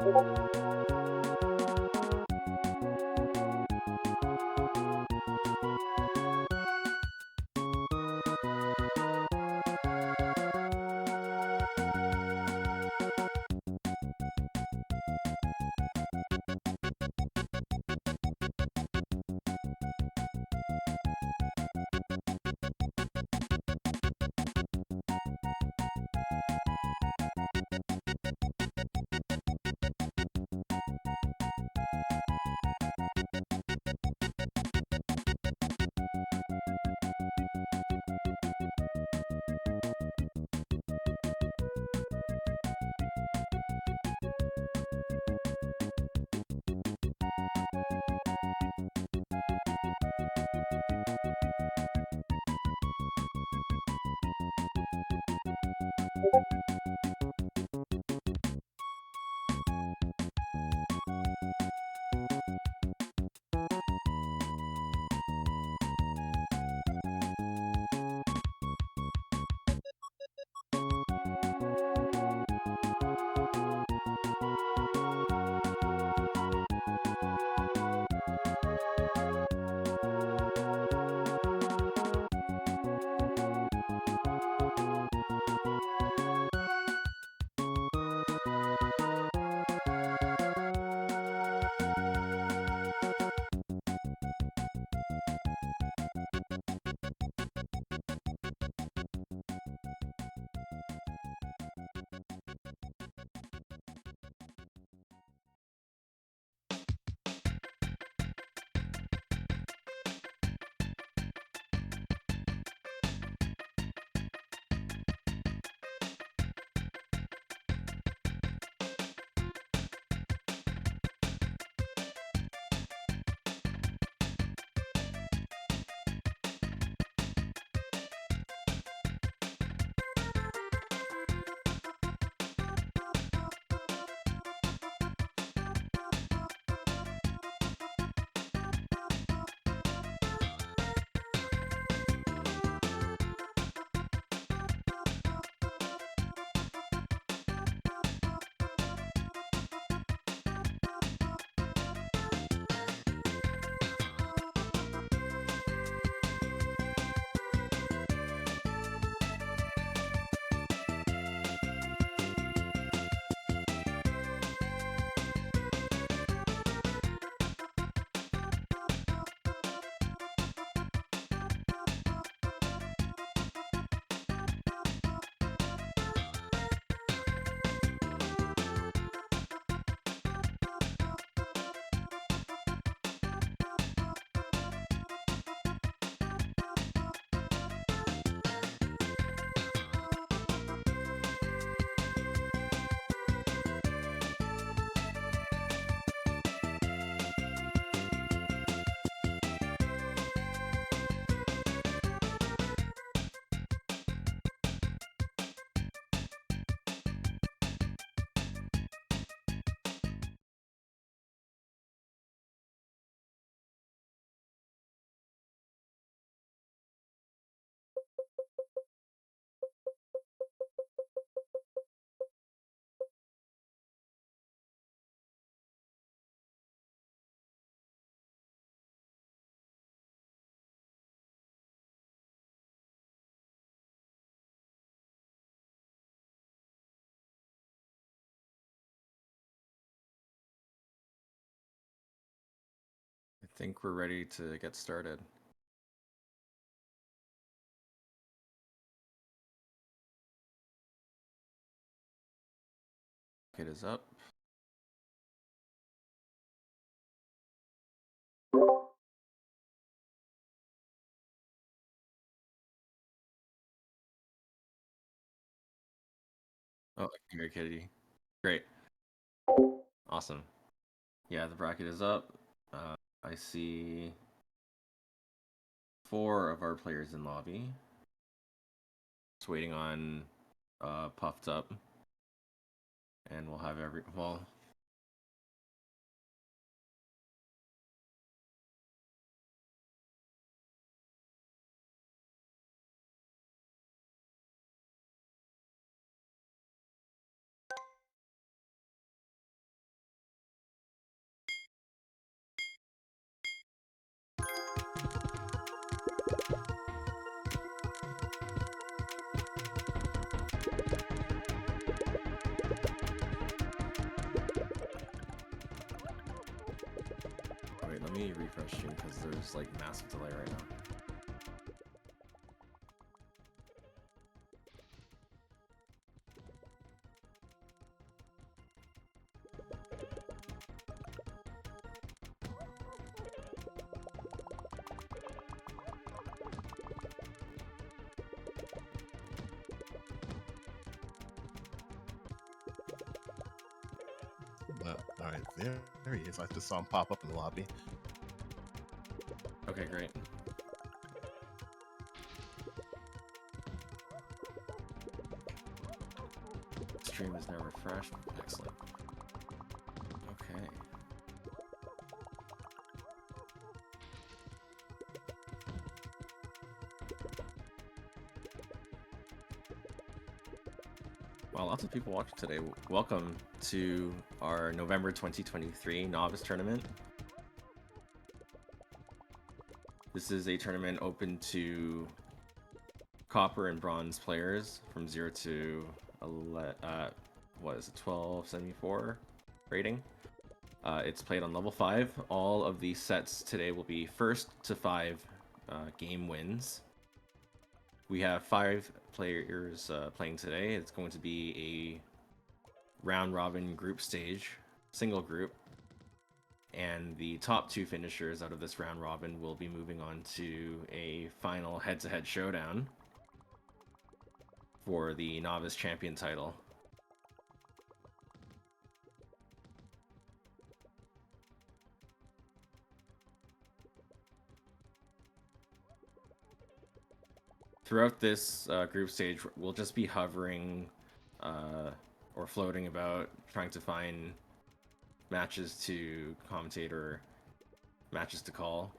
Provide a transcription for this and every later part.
I think we're ready to get started. It is up. Oh, I can hear Kitty. Great. Awesome. Yeah, the bracket is up. I see 4 of our players in lobby. Just waiting on Puffed Up. And we'll have well, me refresh stream because there's like massive delay right now. All right, there he is. I just saw him pop up in the lobby. Okay, great. Stream is now refreshed. Excellent. Okay. Well, lots of people watching today. Welcome to our November 2023 Novice Tournament. This is a tournament open to copper and bronze players from 0 to 1274 rating. It's played on level 5. All of the sets today will be first to 5 game wins. We have 5 players playing today. It's going to be a round robin group stage, single group, and the top 2 finishers out of this round robin will be moving on to a final head-to-head showdown for the novice champion title. Throughout this group stage, we'll just be hovering or floating about, trying to find matches to commentate or matches to call.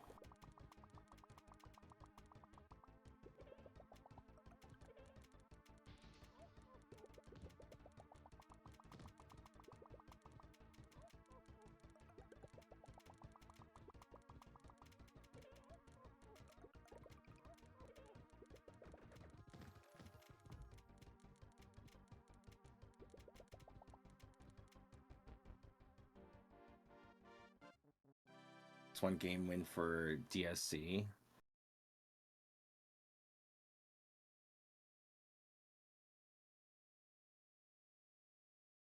It's 1 game win for DSC.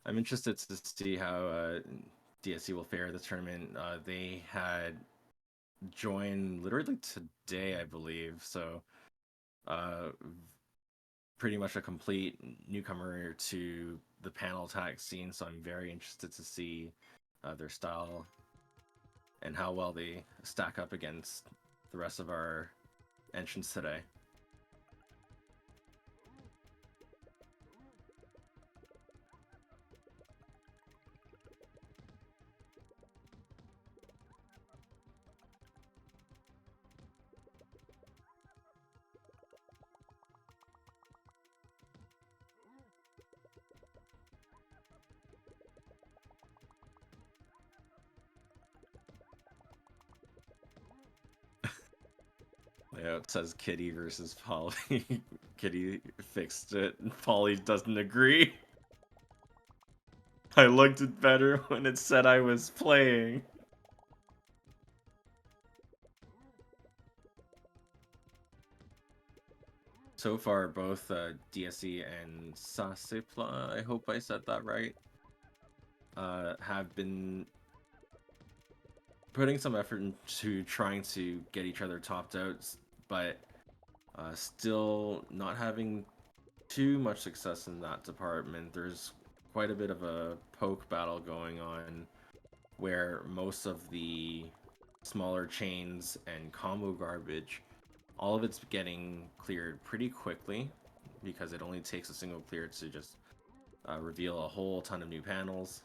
I'm interested to see how DSC will fare this tournament. They had joined literally today, I believe, so pretty much a complete newcomer to the panel attack scene, so I'm very interested to see their style and how well they stack up against the rest of our entrants today. Yeah, it says Kitty versus Polly. Kitty fixed it, and Polly doesn't agree. I looked it better when it said I was playing. So far, both DSE and Sasipla, I hope I said that right, have been putting some effort into trying to get each other topped out, but still not having too much success in that department. There's quite a bit of a poke battle going on where most of the smaller chains and combo garbage, all of it's getting cleared pretty quickly because it only takes a single clear to just reveal a whole ton of new panels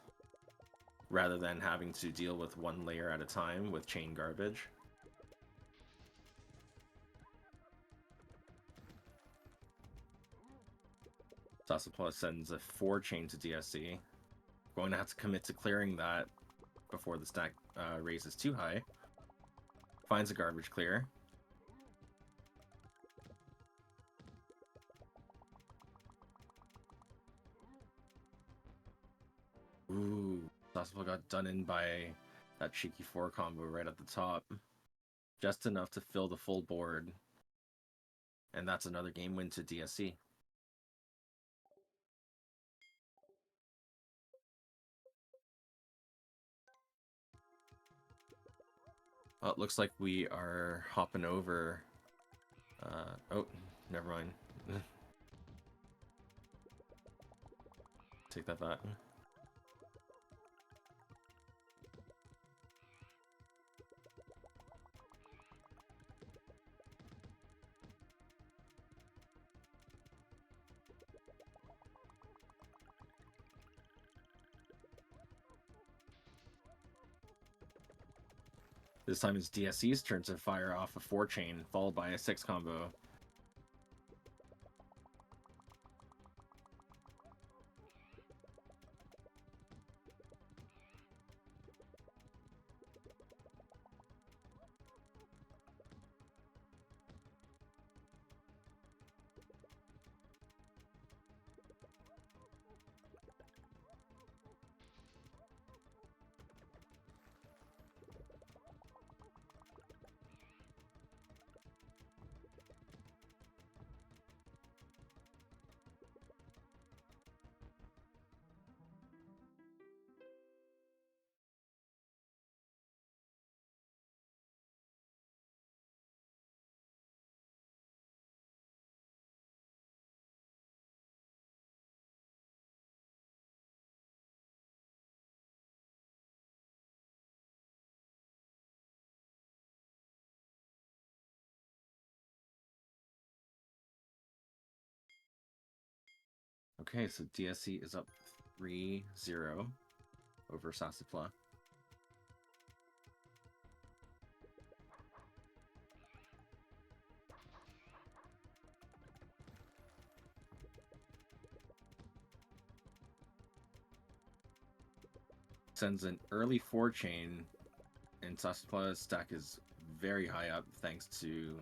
rather than having to deal with 1 layer at a time with chain garbage. Sasapla sends a 4 chain to DSC. Going to have to commit to clearing that before the stack raises too high. Finds a garbage clear. Ooh, Sasapla got done in by that cheeky 4 combo right at the top. Just enough to fill the full board. And that's another game win to DSC. Oh, it looks like we are hopping over. Oh, never mind. Take that back. This time it's DSC's turn to fire off a 4-chain, followed by a 6 combo. Okay, so DSC is up 3-0 over Sassafla. Sends an early 4-chain, and Sassafla's stack is very high up thanks to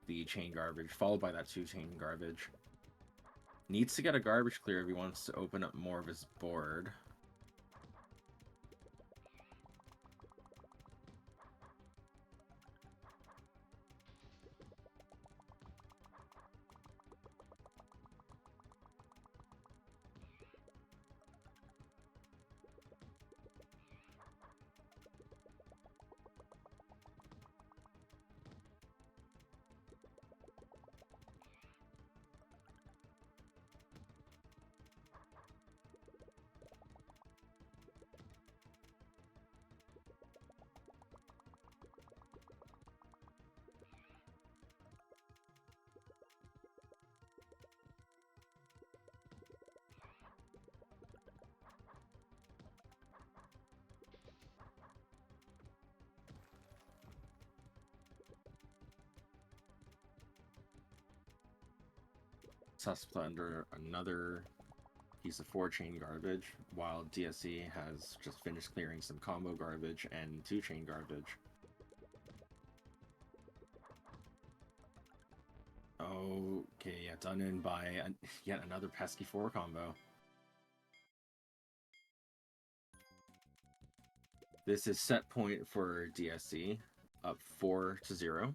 the chain garbage, followed by that 2-chain garbage. Needs to get a garbage clear if he wants to open up more of his board. Sassafla under another piece of 4-chain garbage, while DSC has just finished clearing some combo garbage and 2-chain garbage. Okay, yeah, done in by yet another pesky 4 combo. This is set point for DSC, up 4-0.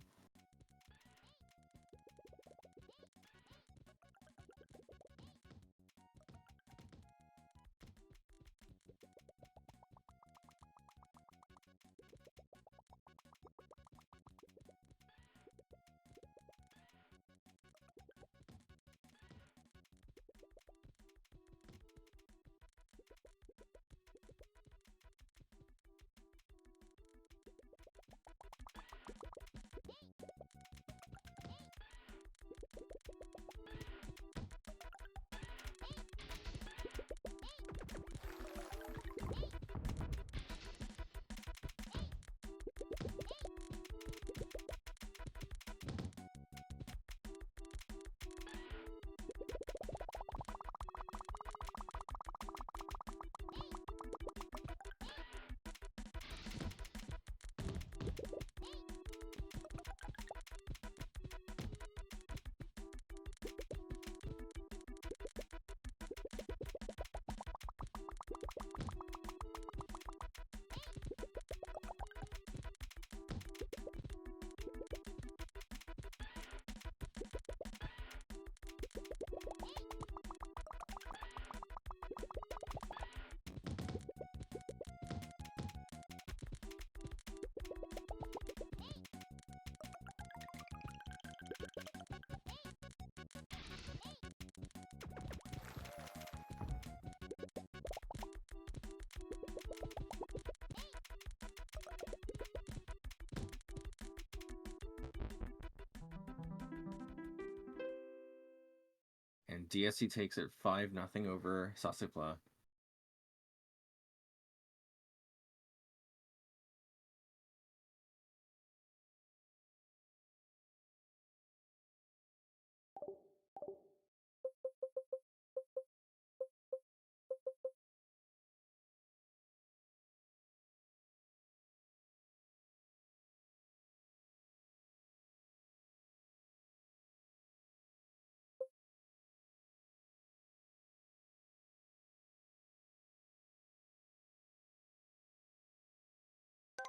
And DSC takes it 5-0 over Sasipla.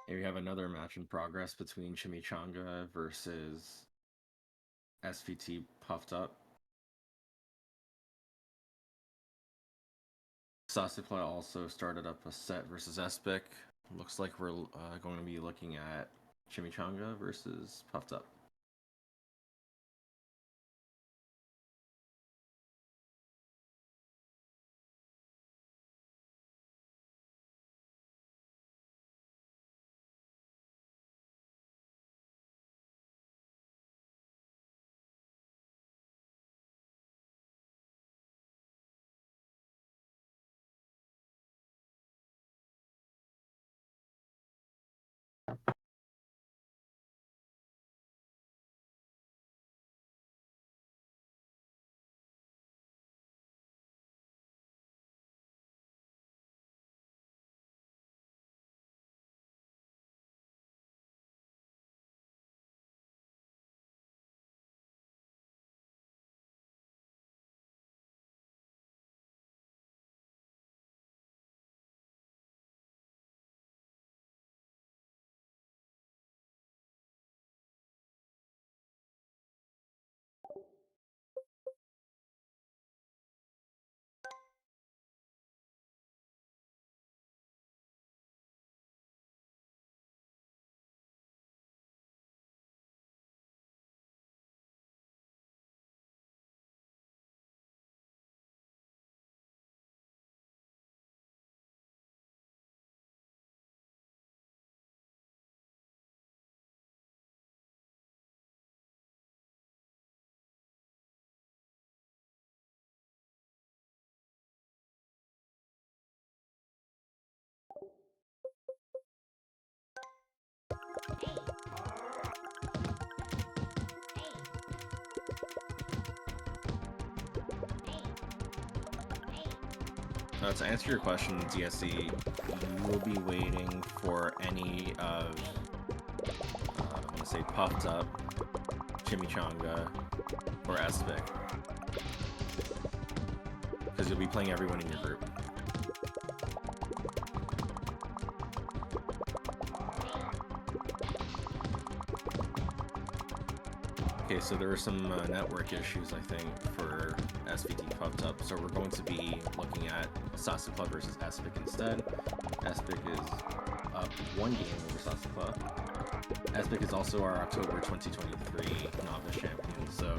Here we have another match in progress between Chimichanga versus SVT Puffed Up. Sasipla also started up a set versus Espic. Looks like we're going to be looking at Chimichanga versus Puffed Up. To answer your question, DSC, you will be waiting for any of, I'm going to say Puffed Up, Chimichanga, or Espic. Because you'll be playing everyone in your group. Okay, so there are some network issues, I think, for SVT Puffed Up, so we're going to be looking at Sasipla versus Espic instead. Espic is up 1 game over Sasipla. Espic is also our October 2023 Novice champion, so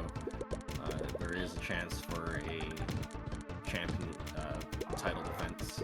there is a chance for a champion title defense.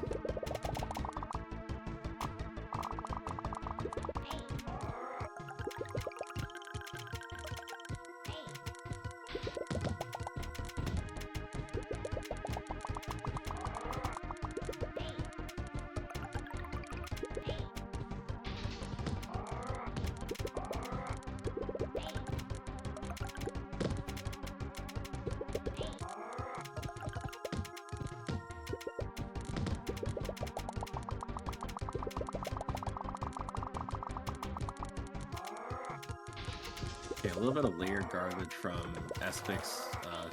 Okay, a little bit of layered garbage from Espic's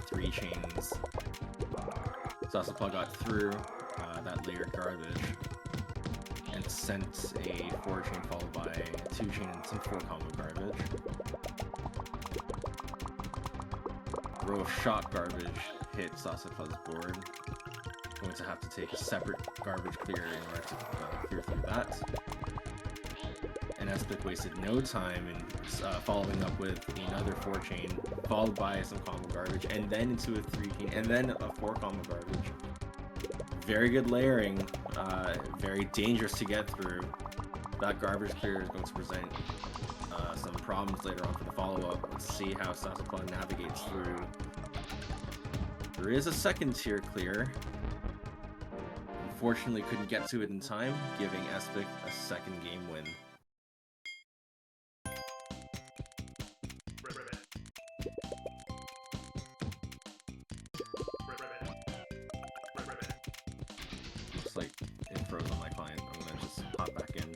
3 chains. Sasipla got through that layered garbage and sent a 4 chain followed by 2 chain and some 4 combo garbage. A row of shot garbage hit Sasipla's board. Going to have to take a separate garbage clear in order to clear through that. And Espic wasted no time in following up with another 4 chain, followed by some combo garbage, and then into a 3 chain, and then a 4 combo garbage. Very good layering, very dangerous to get through. That garbage clear is going to present some problems later on for the follow-up. Let's see how Sasipla navigates through There is a second tier clear. Unfortunately, couldn't get to it in time, giving Espic a second game win. Looks like it froze on my client. I'm gonna just hop back in.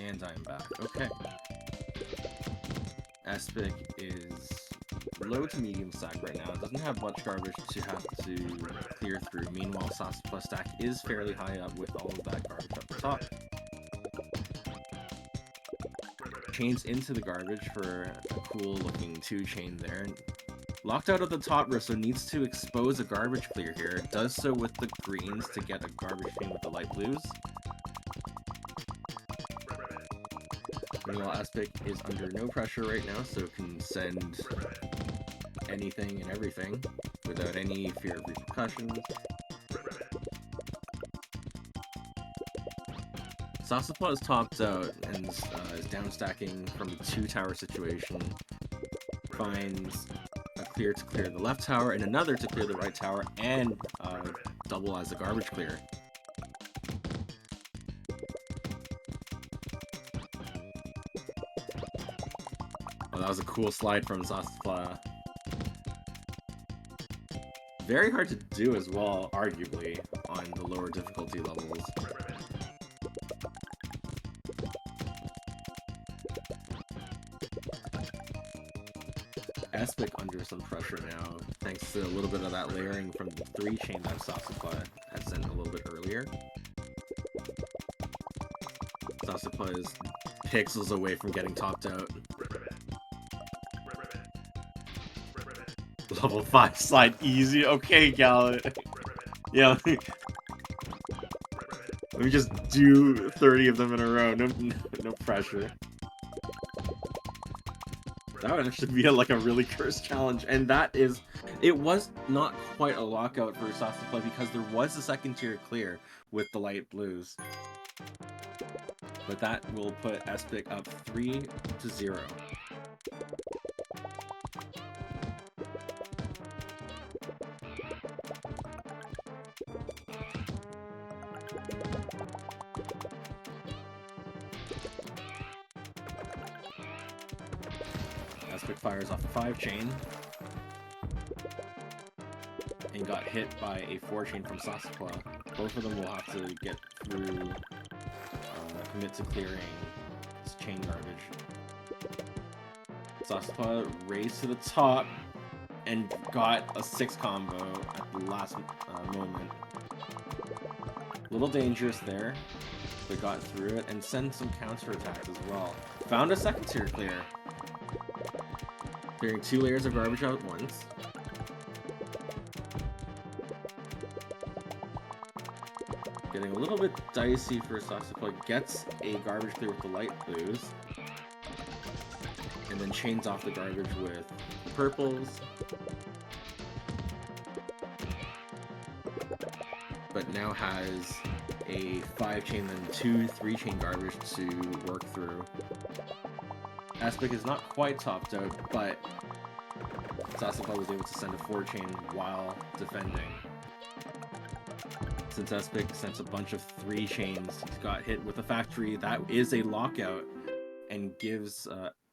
And I'm back. Okay. Espic is low to medium stack right now. It doesn't have much garbage to have to clear through. Meanwhile, Sauceplus stack is fairly high up with all of that garbage up the top. Chains into the garbage for a cool looking 2-chain there. Locked out at the top row, so needs to expose a garbage clear here. It does so with the greens to get a garbage chain with the light blues. Meanwhile, Espic is under no pressure right now, so can send anything and everything without any fear of repercussions. Sauceplus is topped out and is down stacking from the 2-tower situation. Finds a clear to clear the left tower and another to clear the right tower, and double as a garbage clear. Oh, that was a cool slide from Sauceplus. Very hard to do as well, arguably, on the lower difficulty levels. Espic under some pressure now, thanks to a little bit of that layering from the 3-chain that Sauceplus had sent a little bit earlier. Sauceplus is pixels away from getting topped out. Level 5 slide easy. Okay, Gallet. Yeah. Let me just do 30 of them in a row. No pressure. That would actually be like a really cursed challenge, and that is, it was not quite a lockout for Sauceplus because there was a second tier clear with the light blues. But that will put Espic up 3-0. Espic fires off a 5-chain and got hit by a 4-chain from Sauceplus. Both of them will have to get through, commit to clearing this chain garbage. Sauceplus raised to the top and got a 6 combo at the last moment. A little dangerous there, but got through it and sent some counter attacks as well. Found a second tier clear. Clearing 2 layers of garbage out at once. Getting a little bit dicey for Sauceplus. Gets a garbage clear with the light blues. And then chains off the garbage with the purples. But now has a 5-chain and 2 3-chain garbage to work through. Espic is not quite topped out, but Sauceplus was able to send a 4-chain while defending. Since Espic sent a bunch of 3-chains, he's got hit with a factory. That is a lockout and gives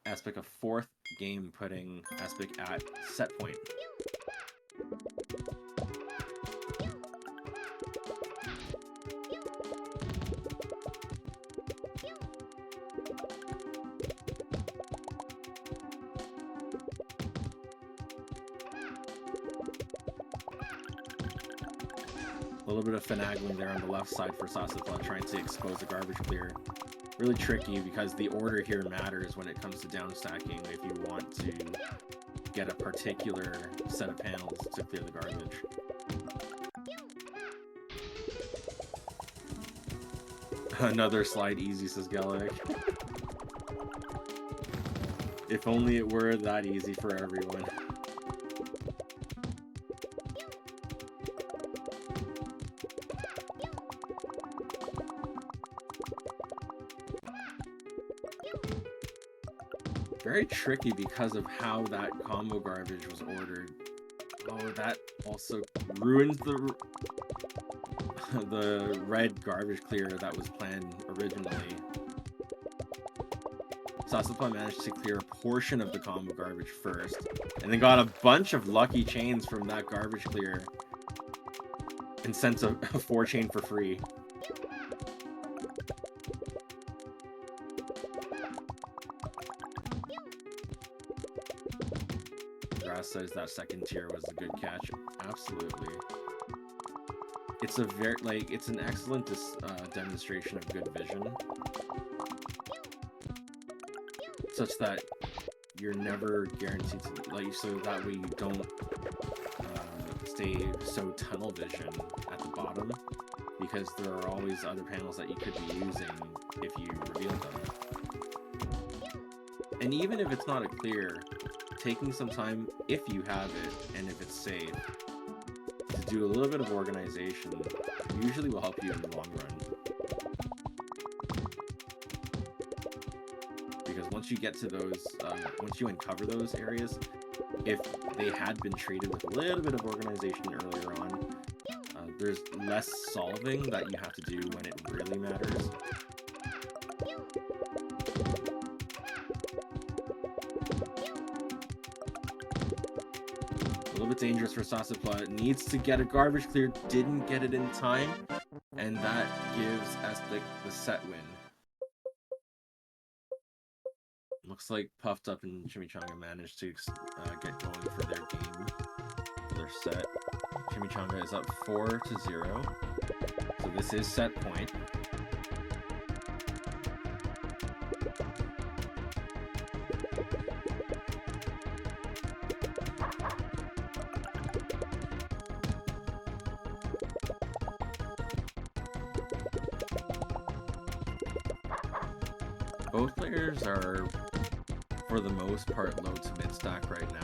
Espic a 4th game, putting Espic at set point. A little bit of finagling there on the left side for Sauceplus, trying to expose the garbage clear. Really tricky because the order here matters when it comes to down stacking if you want to get a particular set of panels to clear the garbage. Another slide easy, says Gallic. If only it were that easy for everyone. very tricky because of how that combo garbage was ordered. Oh, that also ruins the the red garbage clear that was planned originally. Sasapon managed to clear a portion of the combo garbage first, and then got a bunch of lucky chains from that garbage clear, and sent a 4-chain for free. Grass says that second tier was a good catch. Absolutely. It's a it's an excellent demonstration of good vision, such that you're never guaranteed to, so that way you don't stay so tunnel vision at the bottom, because there are always other panels that you could be using if you reveal them. And even if it's not a clear, taking some time, if you have it and if it's safe, to do a little bit of organization usually will help you in the long run. Because once you get to those, once you uncover those areas, if they had been treated with a little bit of organization earlier on, there's less solving that you have to do when it really matters. A little bit dangerous for Sasapla. Needs to get a garbage clear, didn't get it in time, and that gives Aspik the set win. Looks like Puffed Up and Chimichanga managed to get going for their game, for their set. Chimichanga is up 4-0, so this is set point. Both players are, for the most part, low to mid stack right now.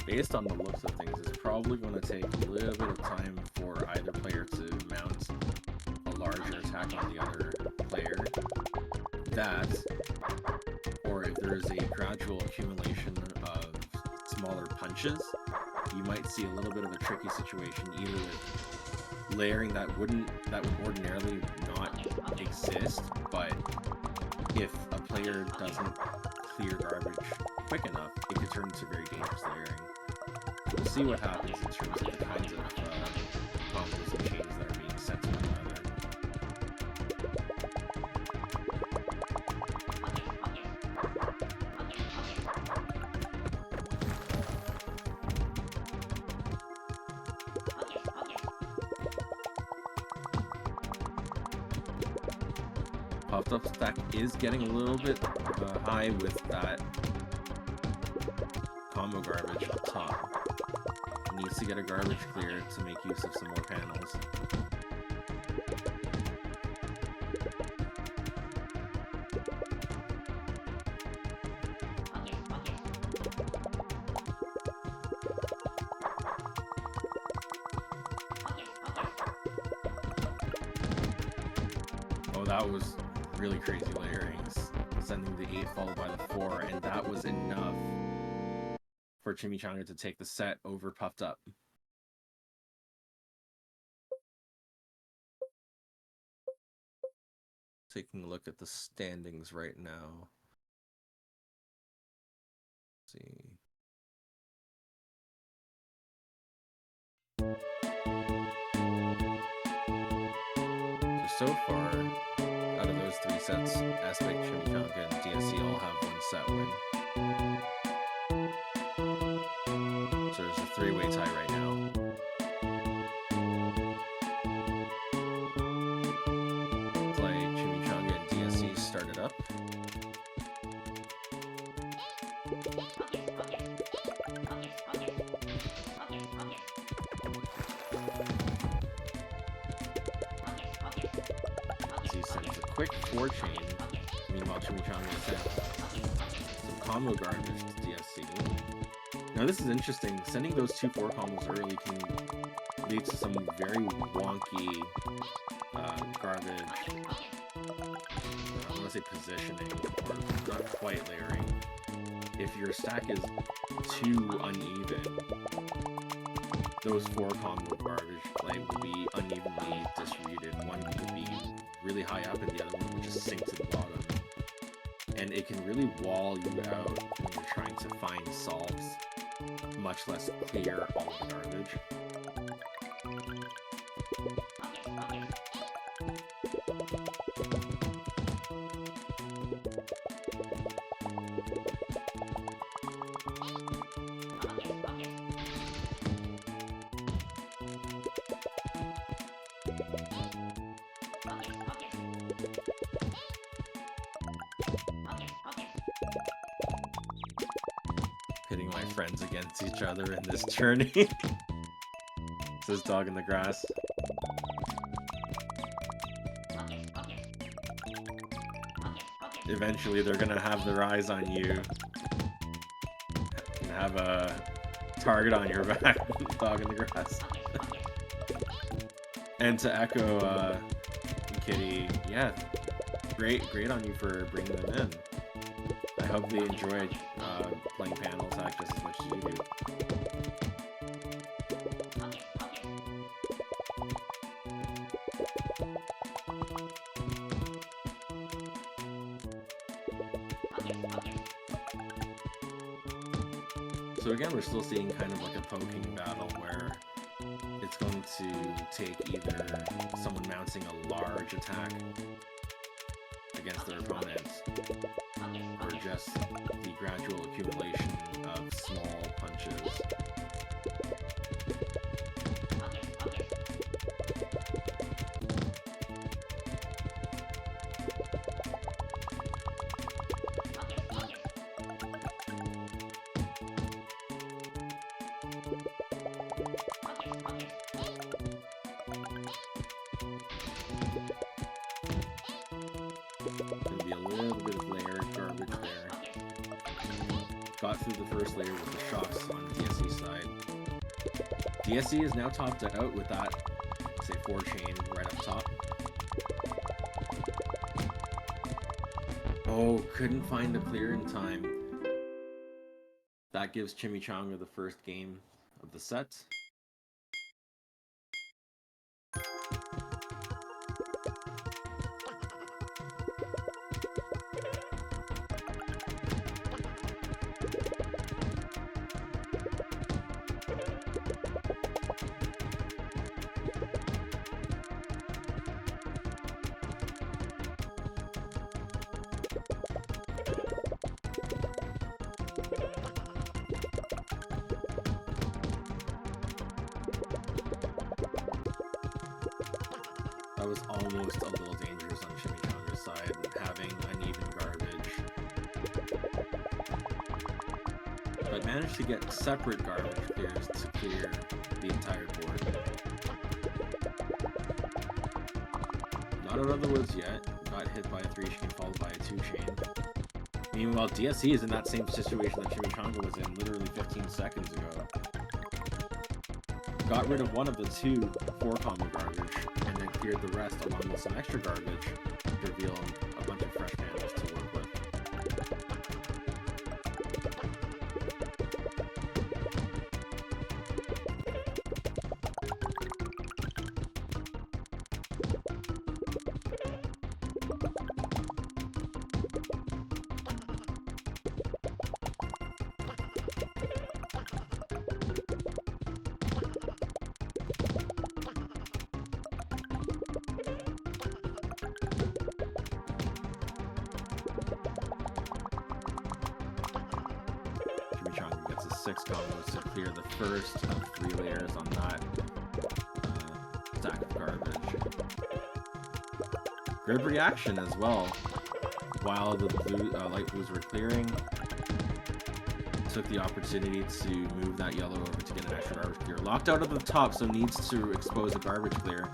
Based on the looks of things, it's probably going to take a little bit of time for either player to mount a larger attack on the other player. That, or if there is a gradual accumulation of smaller punches, you might see a little bit of a tricky situation, either with layering that would ordinarily not exist, but if a player doesn't clear garbage quick enough, it could turn into very dangerous layering. We'll see what happens in terms of the kinds of combos and chains that are being set to one another. Puffed Up stack is getting a little bit high with that combo garbage up top. Needs to get a garbage clear to make use of some more panels. Oh, that was really crazy layerings. Sending the 8 followed by the 4, and that was enough for Chimichanga to take the set over Puffed Up. Taking a look at the standings right now. Let's see. So far, out of those three sets, Aspect, Chimichanga, and DSC all have one set win. So there's a three-way tie right now. Play Chimichanga and DSC started up. He sends a quick 4-chain. Meanwhile, Chimichanga sent some combo garbage to DSC. Now this is interesting. Sending those 2-4 combos early can lead to some very wonky garbage. I want to say positioning, or not quite layering. If your stack is too uneven, those 4 combo garbage play will be unevenly distributed. One could be really high up and the other one will just sink to the bottom. And it can really wall you out when you're trying to find solves, much less clear all the garbage. Pitting my friends against each other in this journey. Says dog in the grass. Eventually they're gonna have their eyes on you and have a target on your back. Dog in the grass. And to echo Kitty, yeah, great on you for bringing them in. I hope they enjoyed playing panel attack just as much as you do. So again, we're still seeing kind of like a poking battle where it's going to take either someone mounting a large attack against their opponents, or just the gradual accumulation of small punches. Gonna be a little bit of layered garbage there. Got through the first layer with the shocks on DSC side. DSC is now topped out with that, say, 4-chain right up top. Oh, couldn't find the clear in time. That gives Chimichanga the first game of the set. That was almost a little dangerous on Chimichanga's side, having uneven garbage. But managed to get separate garbage clears to clear the entire board. Not out of the woods yet. Got hit by a 3-chain followed by a 2-chain. Meanwhile, DSC is in that same situation that Chimichanga was in literally 15 seconds ago. Got rid of one of the 2 4-combo garbage, and then cleared the rest along with some extra garbage to reveal a bunch of fresh panels to work with. 6 combos to clear the first of 3 layers on that stack of garbage. Good reaction as well. While the light blues were clearing, took the opportunity to move that yellow over to get an extra garbage clear. Locked out at the top, so needs to expose a garbage clear.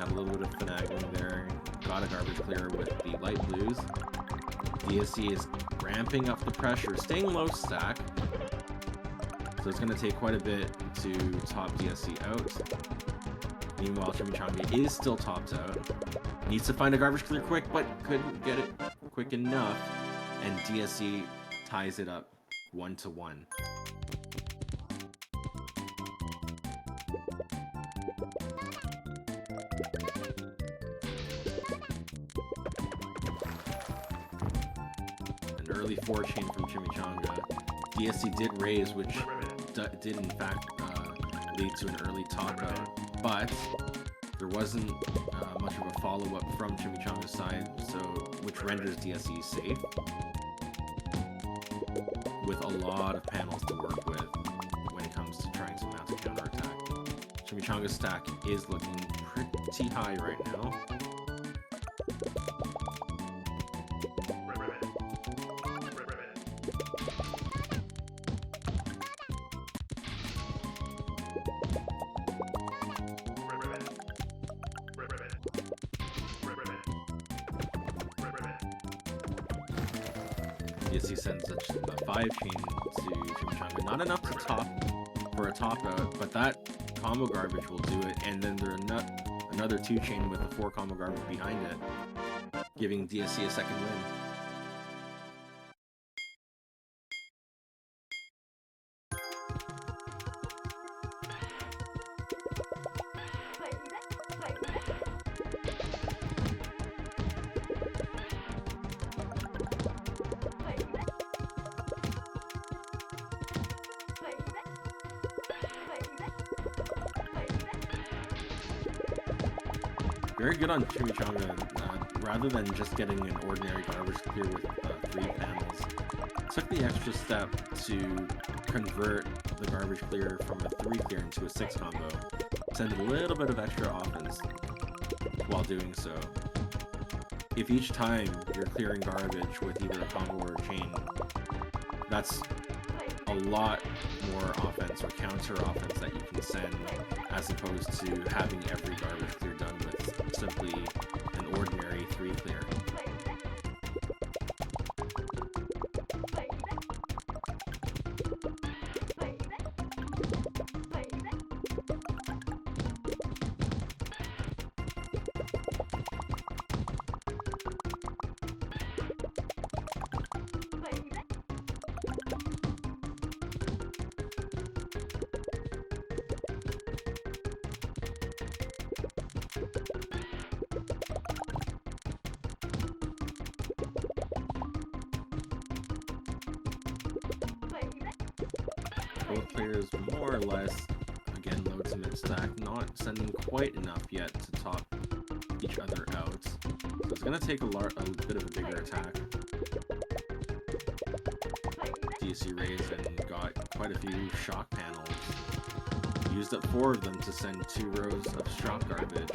Had a little bit of finagling there. Got a garbage clear with the light blues. DSC is ramping up the pressure, staying low stack. So it's going to take quite a bit to top DSC out. Meanwhile, Chimichanga is still topped out. Needs to find a garbage clear quick, but couldn't get it quick enough. And DSC ties it up 1-1. An early 4-chain from Chimichanga. DSC did raise, which did in fact lead to an early top out, but there wasn't much of a follow-up from Chimichanga's side, so which renders DSC safe with a lot of panels to work with when it comes to trying to mount a counterattack. Chimichanga's stack is looking pretty high right now. DSC sends a 5-chain to Chimichanga. Not enough to top for a top out, but that combo garbage will do it. And then there's another 2-chain with a 4 combo garbage behind it, giving DSC a second win. Very good on Chimichanga, rather than just getting an ordinary garbage clear with 3 panels. Took the extra step to convert the garbage clear from a 3 clear into a 6 combo. Send a little bit of extra offense while doing so. If each time you're clearing garbage with either a combo or a chain, that's a lot more offense or counter offense that you can send, as opposed to having every garbage clear done with simply an ordinary 3 clear. Both players more or less, again, low to mid stack, not sending quite enough yet to top each other out. So it's going to take a bit of a bigger attack. DSC raised and got quite a few shock panels. Used up 4 of them to send 2 rows of shock garbage.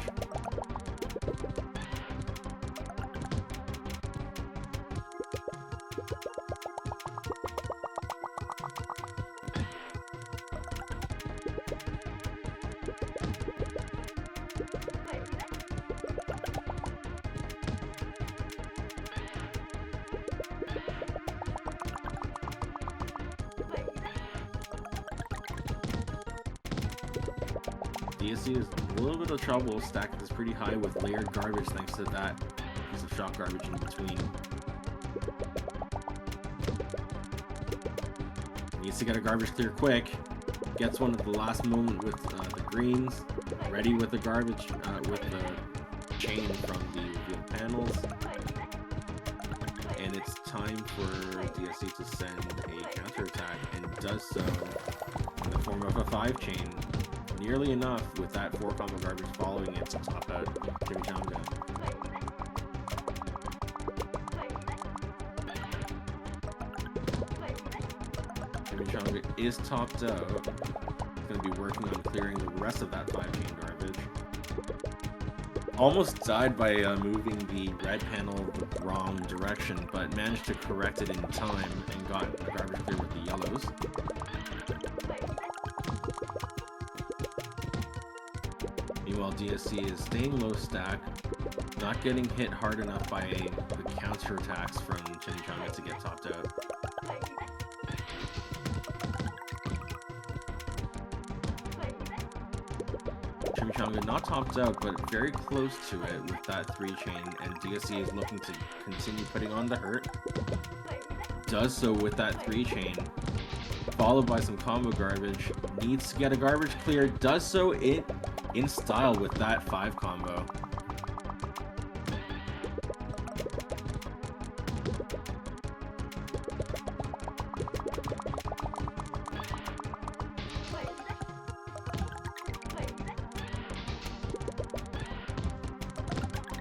DSC is a little bit of trouble. Stack is pretty high with layered garbage thanks to that piece of shock garbage in between. Needs to get a garbage clear quick. Gets one at the last moment with the greens. Ready with the garbage, with the chain from the revealed panels. And it's time for DSC to send a counterattack, and does so in the form of a 5-chain. Nearly enough with that 4 combo garbage following it to top out Chimichanga. Chimichanga is topped out. Going to be working on clearing the rest of that 5-chain garbage. Almost died by moving the red panel the wrong direction, but managed to correct it in time and got a garbage clear with the yellows. Meanwhile, DSC is staying low stack, not getting hit hard enough by the counter attacks from Chimichanga to get topped out. Chimichanga not topped out, but very close to it with that 3-chain, and DSC is looking to continue putting on the hurt. Does so with that 3-chain, followed by some combo garbage. Needs to get a garbage clear, does so in style with that 5 combo.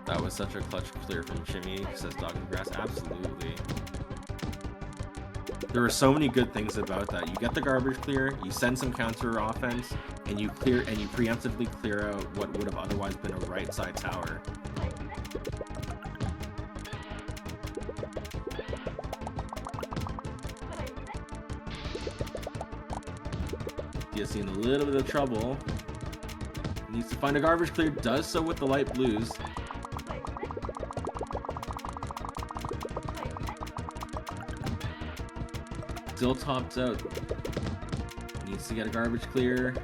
That was such a clutch clear from Chimmy, says Dog in the Grass. Absolutely. There were so many good things about that. You get the garbage clear, you send some counter offense, and you preemptively clear out what would have otherwise been a right side tower. DSC in a little bit of trouble. Needs to find a garbage clear, does so with the light blues. Still topped out. Needs to get a garbage clear.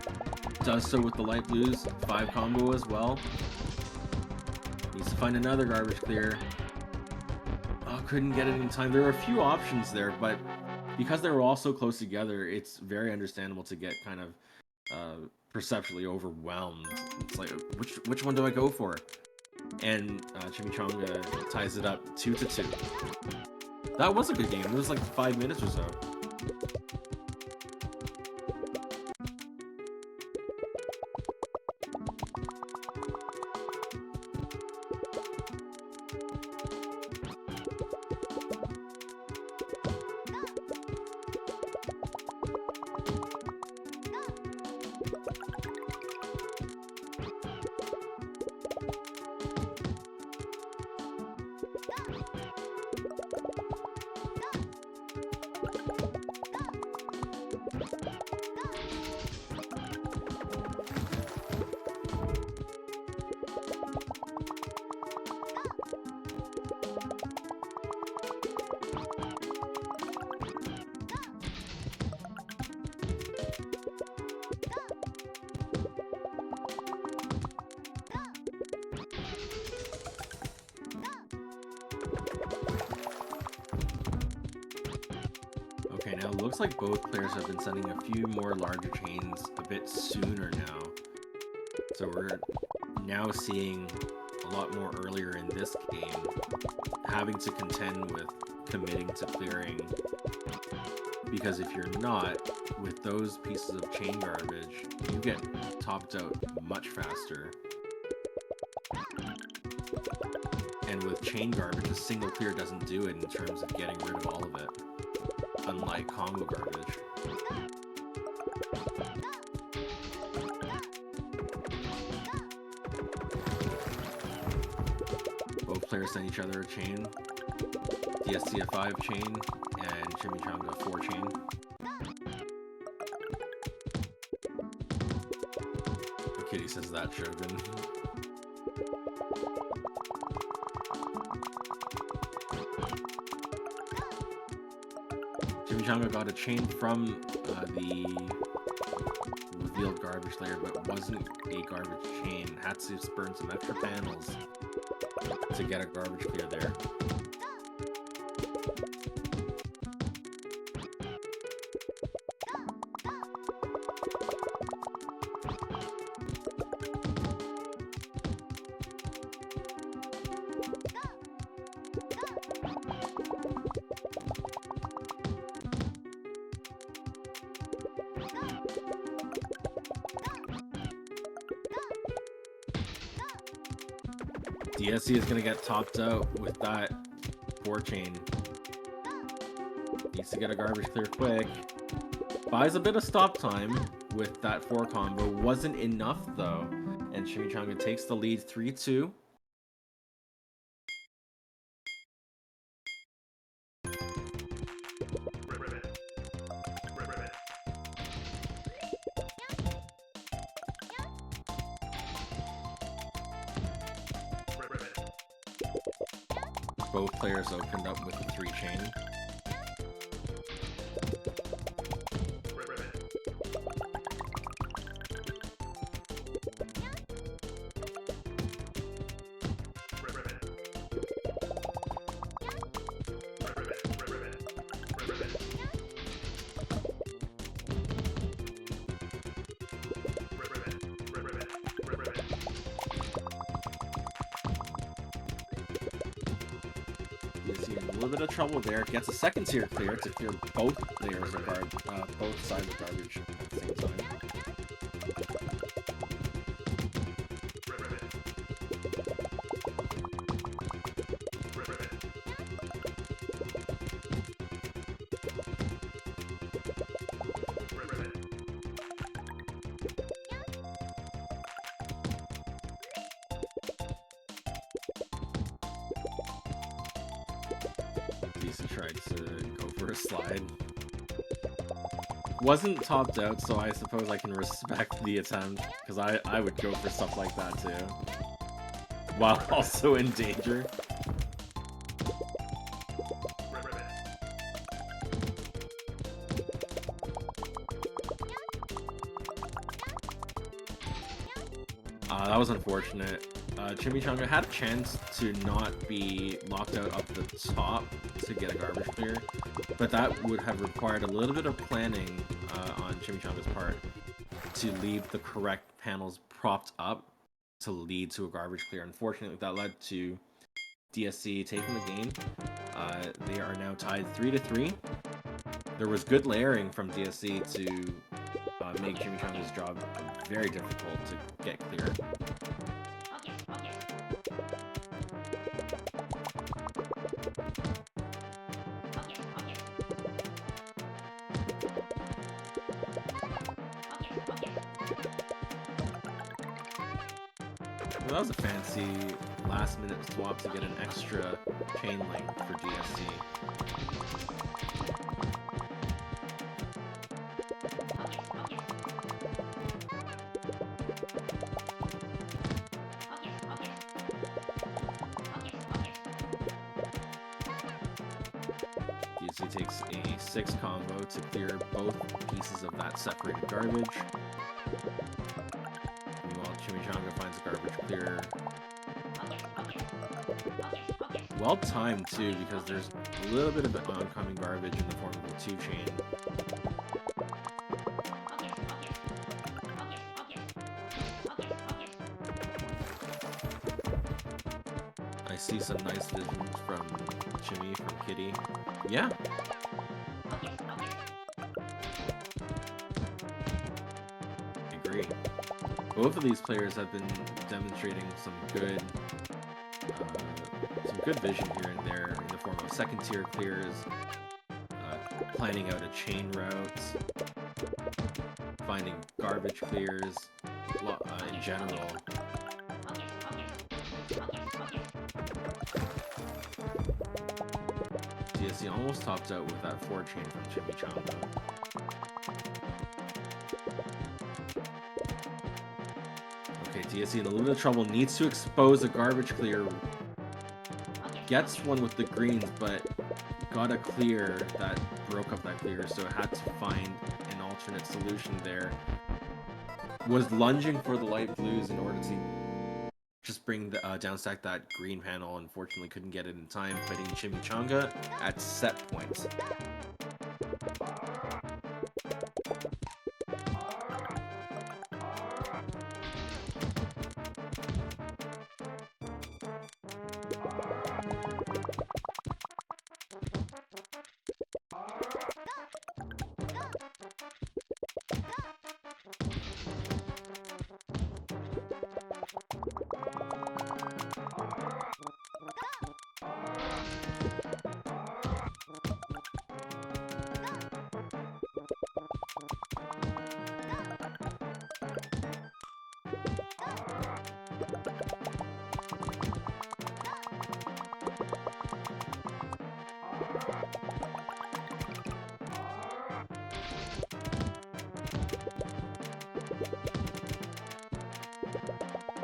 Does so with the light blues. 5 combo as well. Needs to find another garbage clear. Oh, couldn't get it in time. There were a few options there, but because they were all so close together, it's very understandable to get kind of perceptually overwhelmed. It's like, which one do I go for? And Chimichanga ties it up 2-2. That was a good game. It was like 5 minutes or so. Okay, now it looks like both players have been sending a few more larger chains a bit sooner now. So we're now seeing a lot more earlier in this game, having to contend with committing to clearing. Because if you're not, with those pieces of chain garbage, you get topped out much faster. And with chain garbage, a single clear doesn't do it in terms of getting rid of all of it. Unlike combo garbage. Both players send each other a chain. DSC a 5 chain, and Chimichanga a 4 chain. The kitty says that, Shogun. Chimichanga got a chain from the revealed garbage layer, but wasn't a garbage chain. Had to burn some extra panels to get a garbage clear there. DSC is going to get topped out with that 4 chain. Needs to get a garbage clear quick. Buys a bit of stop time with that 4 combo. Wasn't enough though. And Chimichanga takes the lead 3-2. Both players opened up with the 3 chain. A little bit of trouble there. Gets a second tier clear to clear both layers of both sides of garbage at the same time. DC tried to go for a slide. Wasn't topped out, so I suppose I can respect the attempt, because I would go for stuff like that too. While also in danger. That was unfortunate. Chimichanga had a chance to not be locked out up the top to get a garbage clear, but that would have required a little bit of planning on Chimichanga's part to leave the correct panels propped up to lead to a garbage clear. Unfortunately, that led to DSC taking the game. They are now tied 3-3. There was good layering from DSC to make Chimichanga's job very difficult to get clear. Well, that was a fancy last-minute swap to get an extra chain link for DSC. DSC takes a 6 combo to clear both pieces of that separated garbage. Meanwhile, Chimichanga finds a garbage clear. Well timed too, because there's a little bit of oncoming garbage in the form of a 2 chain. I see some nice vision from Chimmy, from Kitty. Yeah. I agree. Both of these players have been demonstrating some good vision here and there in the form of second tier clears, planning out a chain route, finding garbage clears in general. DSC almost topped out with that 4 chain from Chimichanga. Okay, DSC in a little bit of trouble, needs to expose a garbage clear. Gets one with the greens, but got a clear that broke up that clear, so had to find an alternate solution there. Was lunging for the light blues in order to just bring the downstack that green panel. Unfortunately, couldn't get it in time, putting Chimichanga at set points.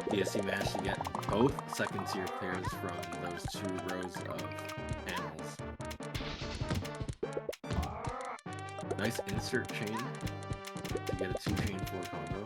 DSC managed to get both second tier clears from those 2 rows of panels. Nice insert chain to get a 2-chain 4 combo.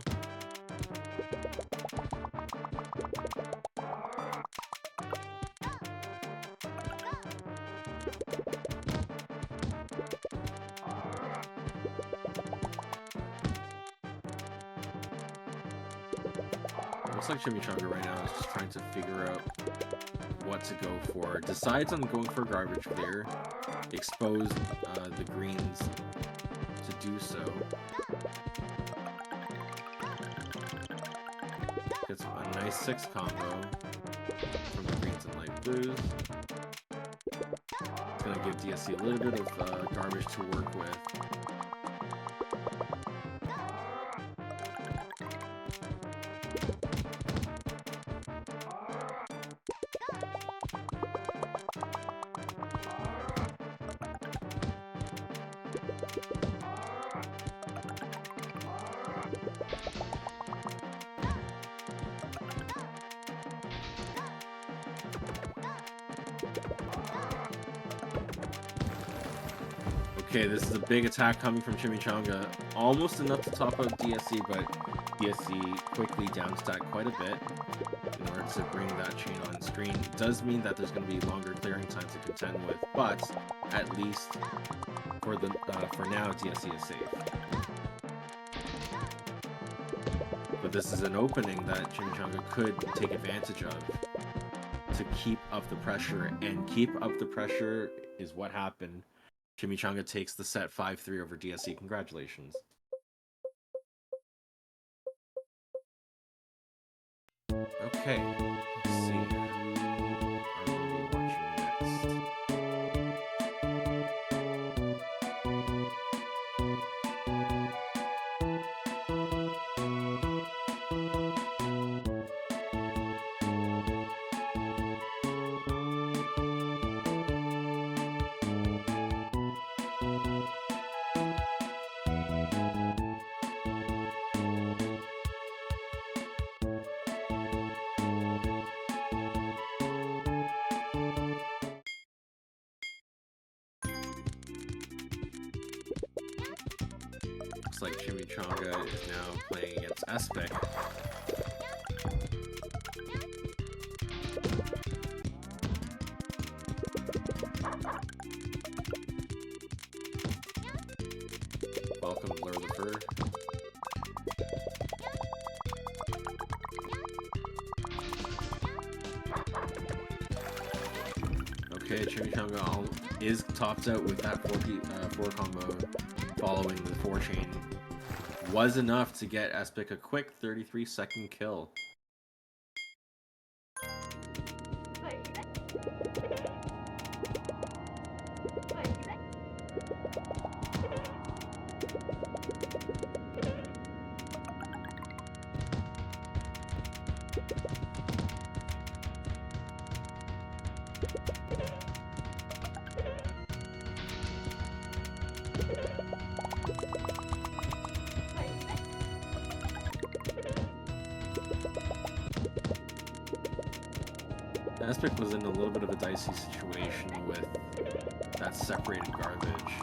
Looks like Chimichanga right now is just trying to figure out what to go for. Decides on going for garbage clear, expose the greens to do so. Gets a nice 6 combo from the greens and light blues. It's gonna give DSC a little bit of garbage to work with. Okay, this is a big attack coming from Chimichanga. Almost enough to top out DSC, but DSC quickly downstack quite a bit in order to bring that chain on screen. It does mean that there's going to be longer clearing time to contend with, but at least for now, DSC is safe. But this is an opening that Chimichanga could take advantage of to keep up the pressure, and keep up the pressure is what happened. Chimichanga takes the set 5-3 over DSC. Congratulations. Okay, let's see who are we going to be watching next. Looks like Chimichanga is now playing against Aspec. Welcome, Lure the Fur. Okay, Chimichanga is topped out with that 4 combo following the 4 chain. Was enough to get Aspec a quick 33-second kill. Aspec was in a little bit of a dicey situation with that separated garbage.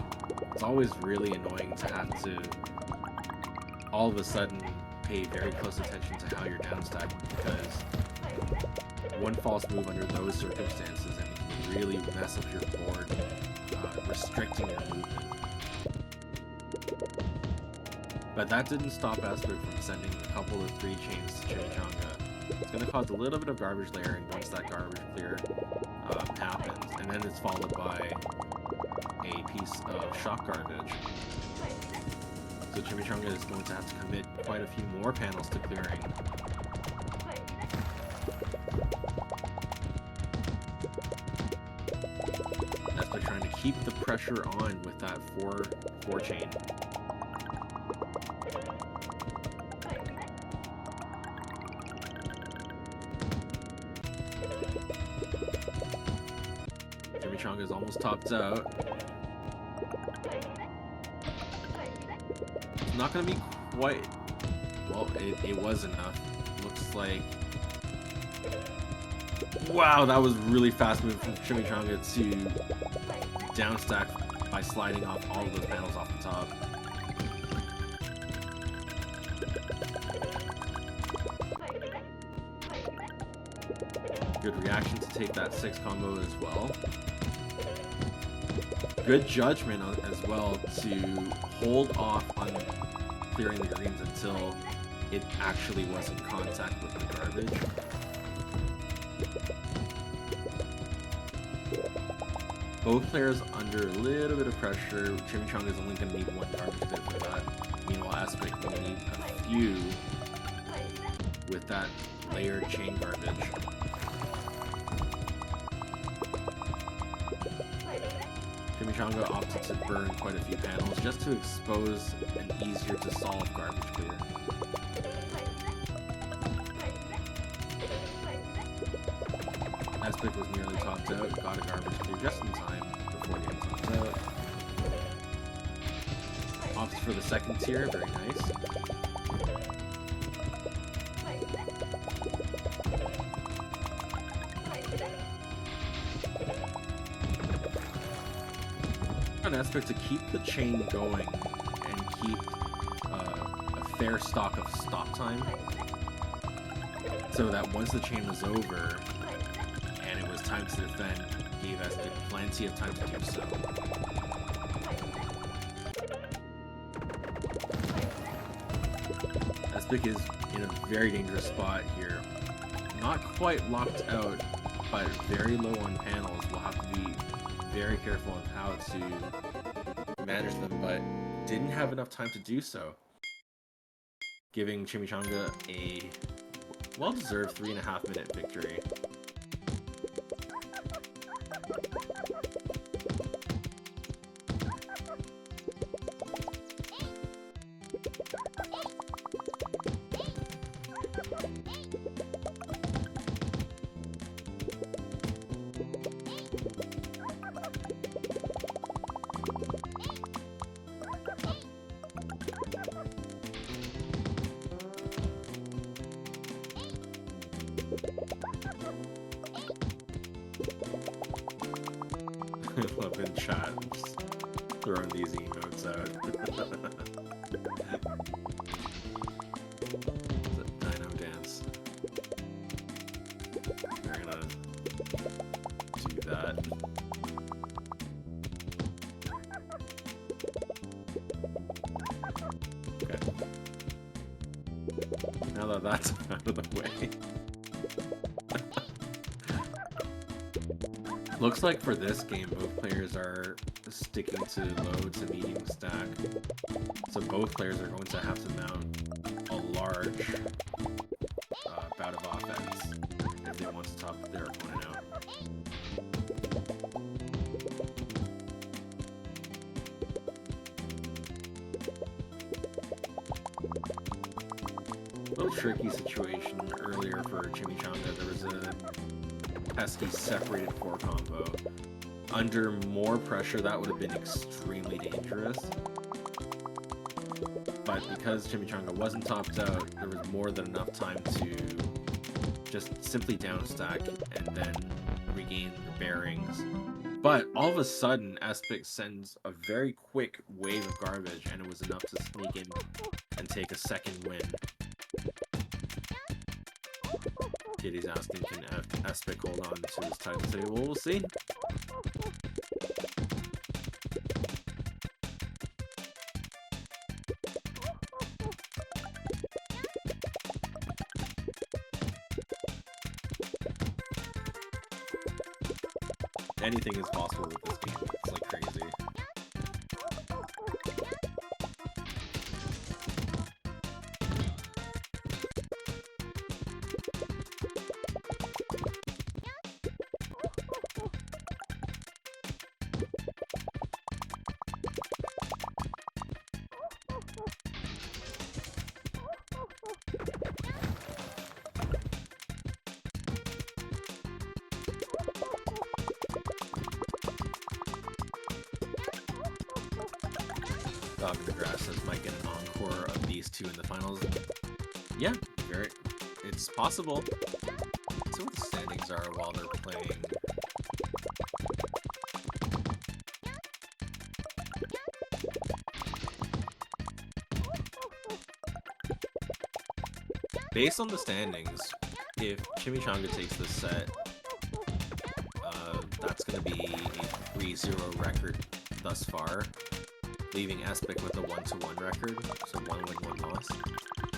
It's always really annoying to have to all of a sudden pay very close attention to how you're downstacking, because one false move under those circumstances and it can really mess up your board, restricting your movement. But that didn't stop Aspec from sending a couple of 3 chains to Chimichanga. It's going to cause a little bit of garbage layering once that garbage clear happens, and then it's followed by a piece of shock garbage. So Chimichanga is going to have to commit quite a few more panels to clearing. That's by trying to keep the pressure on with that 4 chain. Chimichanga is almost topped out. It's not going to be quite... Well, it was enough. Looks like... Wow, that was really fast move from Chimichanga to down stack by sliding off all of those panels off the top. Good reaction to take that 6 combo as well. Good judgment as well to hold off on clearing the greens until it actually was in contact with the garbage. Both players under a little bit of pressure. Chimichanga is only going to need 1 garbage bit for that. Meanwhile, Aspect will need a few with that layered chain garbage. Chimichanga opted to burn quite a few panels just to expose an easier to solve garbage clear. Aspect was nearly topped out, got a garbage clear just in time before getting topped out. Opts for the second tier, very nice. An Aspect to keep the chain going and keep a fair stock of stop time, so that once the chain was over and it was time to defend, gave Aspect plenty of time to do so. Aspect is in a very dangerous spot here. Not quite locked out, but very low on panels. We'll have to be very careful on how to manage them, but didn't have enough time to do so, giving Chimichanga a well-deserved 3.5-minute victory. Up in chat, just throwing these emotes out. It's a dino dance. We're gonna do that. Okay. Now that that's out of the way. Looks like for this game, both players are sticking to low to medium stack. So both players are going to have to mount a large bout of offense if they want to top their opponent out. A little tricky situation earlier for Chimichanga. There was a pesky separated 4 combo. Under more pressure, that would have been extremely dangerous. But because Chimichanga wasn't topped out, there was more than enough time to just simply down stack and then regain your bearings. But all of a sudden, Aspect sends a very quick wave of garbage, and it was enough to sneak in and take a second win. Kitty's asking, can Aspect hold on to his title table? We'll see. Anything is possible with this game. It's like crazy. Dog in the Grass says might get an encore of these two in the finals. Yeah, it's possible. Let's see what the standings are while they're playing. Based on the standings, if Chimichanga takes this set, that's going to be a 3-0 record thus far, leaving Espic with a 1-1 record, so 1 win, 1 loss.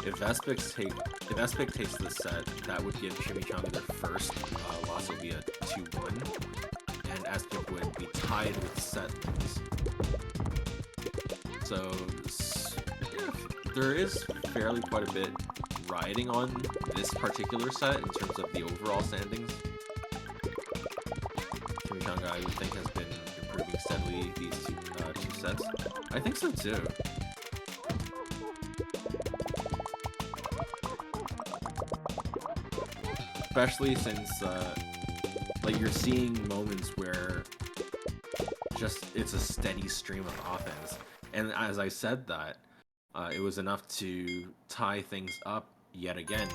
If Espic takes this set, that would give Chimichanga their first loss would be a 2-1, and Espic would be tied with set wins. So yeah, there is fairly quite a bit riding on this particular set in terms of the overall standings. Chimichanga, I would think, has been improving steadily these two sets. I think so too. Especially since like you're seeing moments where just it's a steady stream of offense, and as I said that, it was enough to tie things up yet again.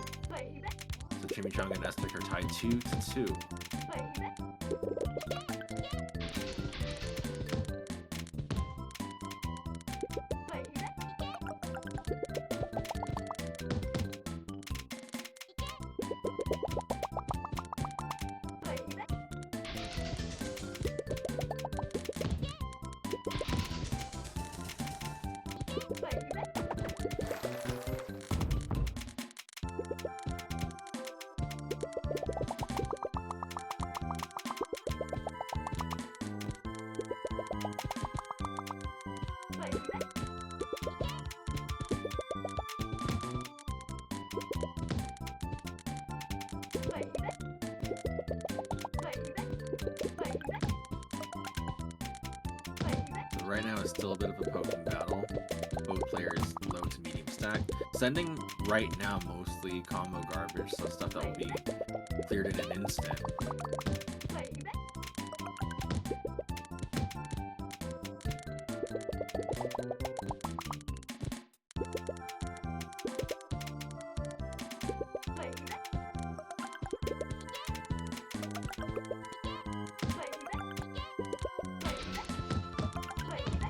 So Chimichanga and Espic are tied 2-2. Right now it's still a bit of a poking battle. Both players low to medium stack. Sending right now mostly combo garbage, so stuff that will be cleared in an instant.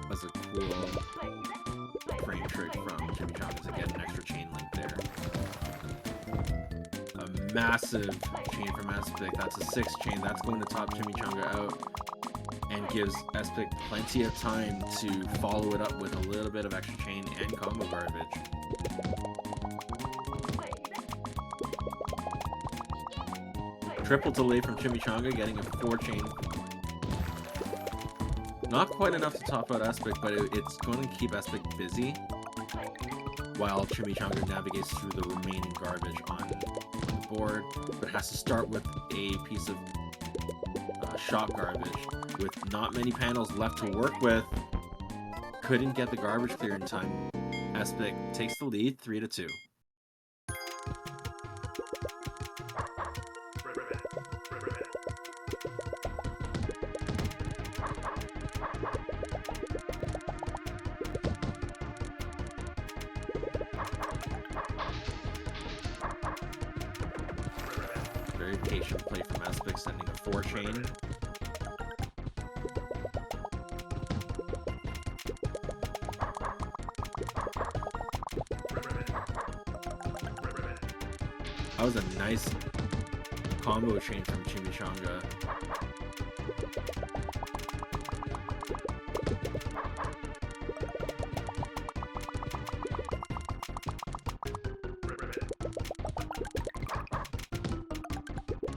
That's a cool frame trick from Chimichanga to get an extra chain link there. A massive chain from Espic. That's a 6 chain. That's going to top Chimichanga out and gives Espic plenty of time to follow it up with a little bit of extra chain and combo garbage. Triple delay from Chimichanga, getting a 4 chain. Not quite enough to top out Espic, but it's going to keep Espic busy while Chimichanga navigates through the remaining garbage on the board, but has to start with a piece of shop garbage with not many panels left to work with. Couldn't get the garbage clear in time. Espic takes the lead, 3-2. Very patient play from Espic, sending a 4 chain. That was a nice combo chain from Chimichanga.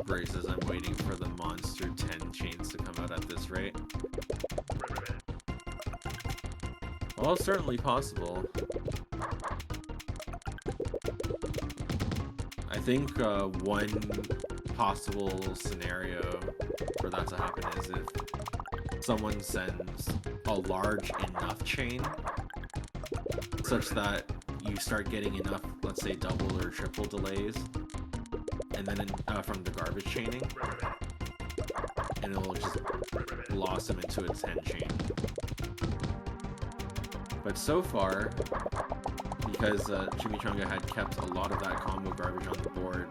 Bray says I'm waiting for the monster 10 chains to come out at this rate. Well, it's certainly possible. I think one possible scenario for that to happen is if someone sends a large enough chain such that you start getting enough, let's say, double or triple delays, and then from the garbage chaining, and it'll just blossom into a 10 chain. But so far, because Chimichanga had kept a lot of that combo garbage on the board,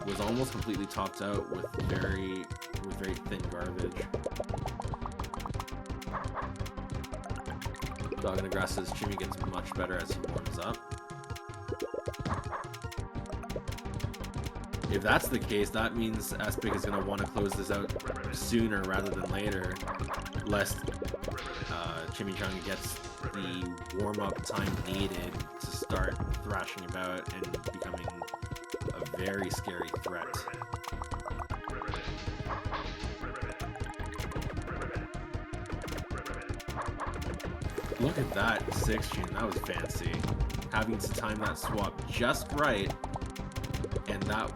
was almost completely topped out with very thin garbage. Dog in the Grass says Chimmy gets much better as he warms up. If that's the case, that means Aspic is going to want to close this out sooner rather than later, lest Chimichanga gets the warm-up time needed to start thrashing about and becoming a very scary threat. Look at that 6-chain, that was fancy. Having to time that swap just right, and that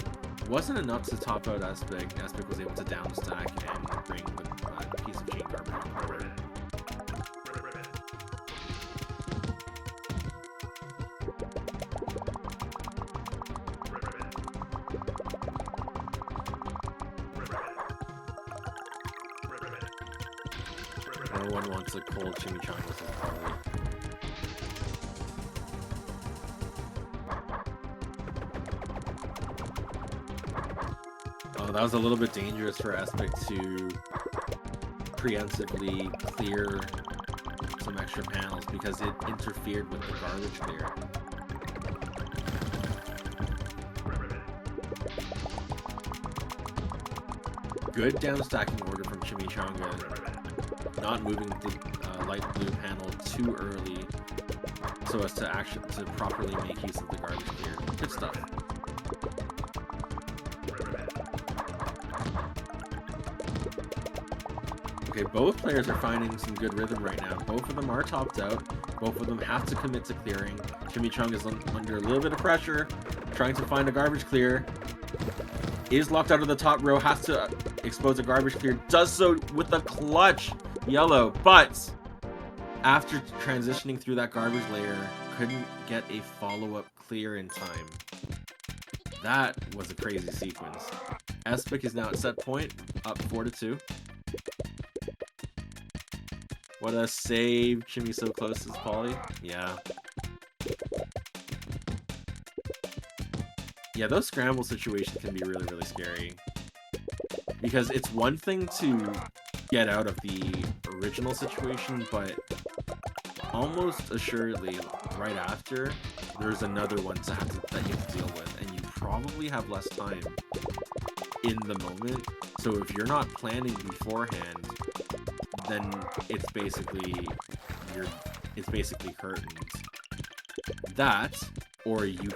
wasn't enough to top out Aspic. Aspic was able to downstack and bring the piece of chain garbage on board. No one wants a cold chimichanga, so probably. Oh, that was a little bit dangerous for Aspic to preemptively clear some extra panels because it interfered with the garbage clear. Good downstacking order from Chimichanga, not moving the light blue panel too early so as to properly make use of the garbage clear. Good stuff. Okay, both players are finding some good rhythm right now. Both of them are topped out. Both of them have to commit to clearing. Chimichanga is under a little bit of pressure, trying to find a garbage clear. Is locked out of the top row, has to expose a garbage clear. Does so with a clutch yellow, but after transitioning through that garbage layer, couldn't get a follow-up clear in time. That was a crazy sequence. Aspic is now at set point, up 4-2. What a save. Chimmy so close to Polly. Yeah. Yeah, those scramble situations can be really, really scary. Because it's one thing to get out of the original situation, but almost assuredly, right after, there's another one that you have to deal with, and you probably have less time in the moment. So if you're not planning beforehand, then it's basically curtains. That, or you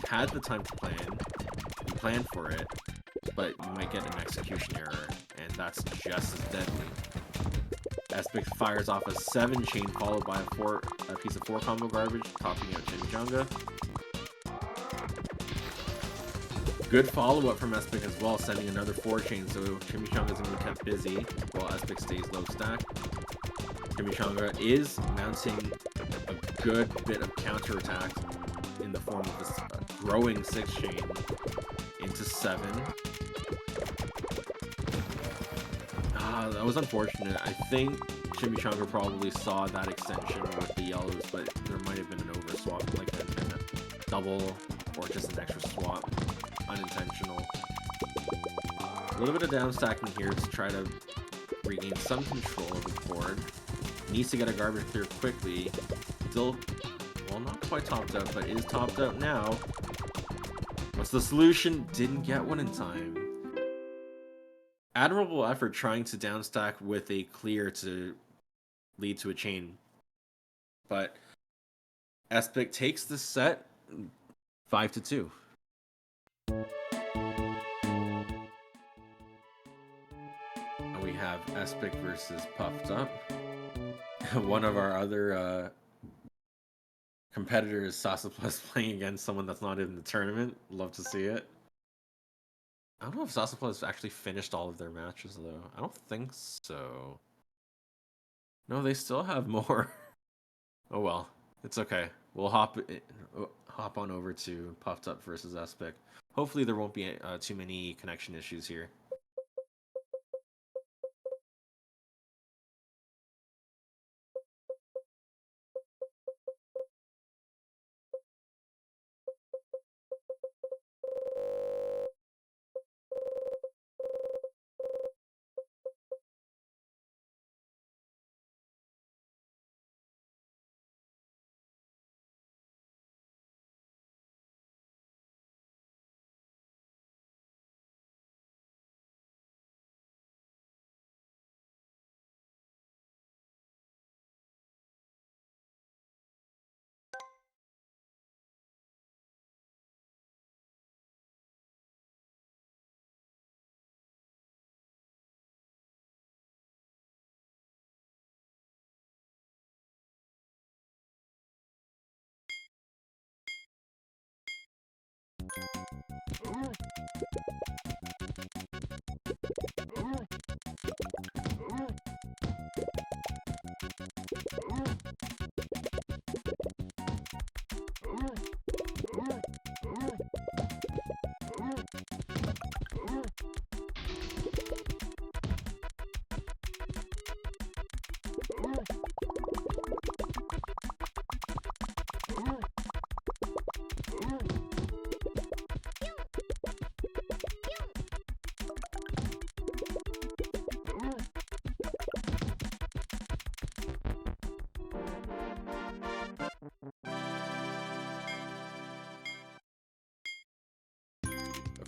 had the time to plan, you planned for it, but you might get an execution error, and that's just as deadly. Aspic fires off a 7-chain followed by a piece of 4 combo garbage, topping out Chimichanga. Good follow-up from Aspic as well, sending another 4-chain, so Chimichanga's gonna be kept busy while Aspic stays low stack. Chimichanga is mounting a good bit of counterattack in the form of this growing 6-chain into 7. That was unfortunate. I think Chimichanga probably saw that extension with the yellows, but there might have been an overswap, like a double or just an extra swap. Unintentional. A little bit of downstacking here to try to regain some control of the board. Needs to get a garbage clear quickly. Still, well, not quite topped out, but is topped out now. What's the solution? Didn't get one in time. Admirable effort trying to downstack with a clear to lead to a chain. But Aspic takes the set 5-2. And we have Aspic versus Puffed Up. One of our other competitors, Sasaplus, playing against someone that's not in the tournament. Love to see it. I don't know if Sasaplus actually finished all of their matches, though. I don't think so. No, they still have more. Oh well, it's okay. We'll hop on over to Puffed Up versus Aspic. Hopefully there won't be too many connection issues here.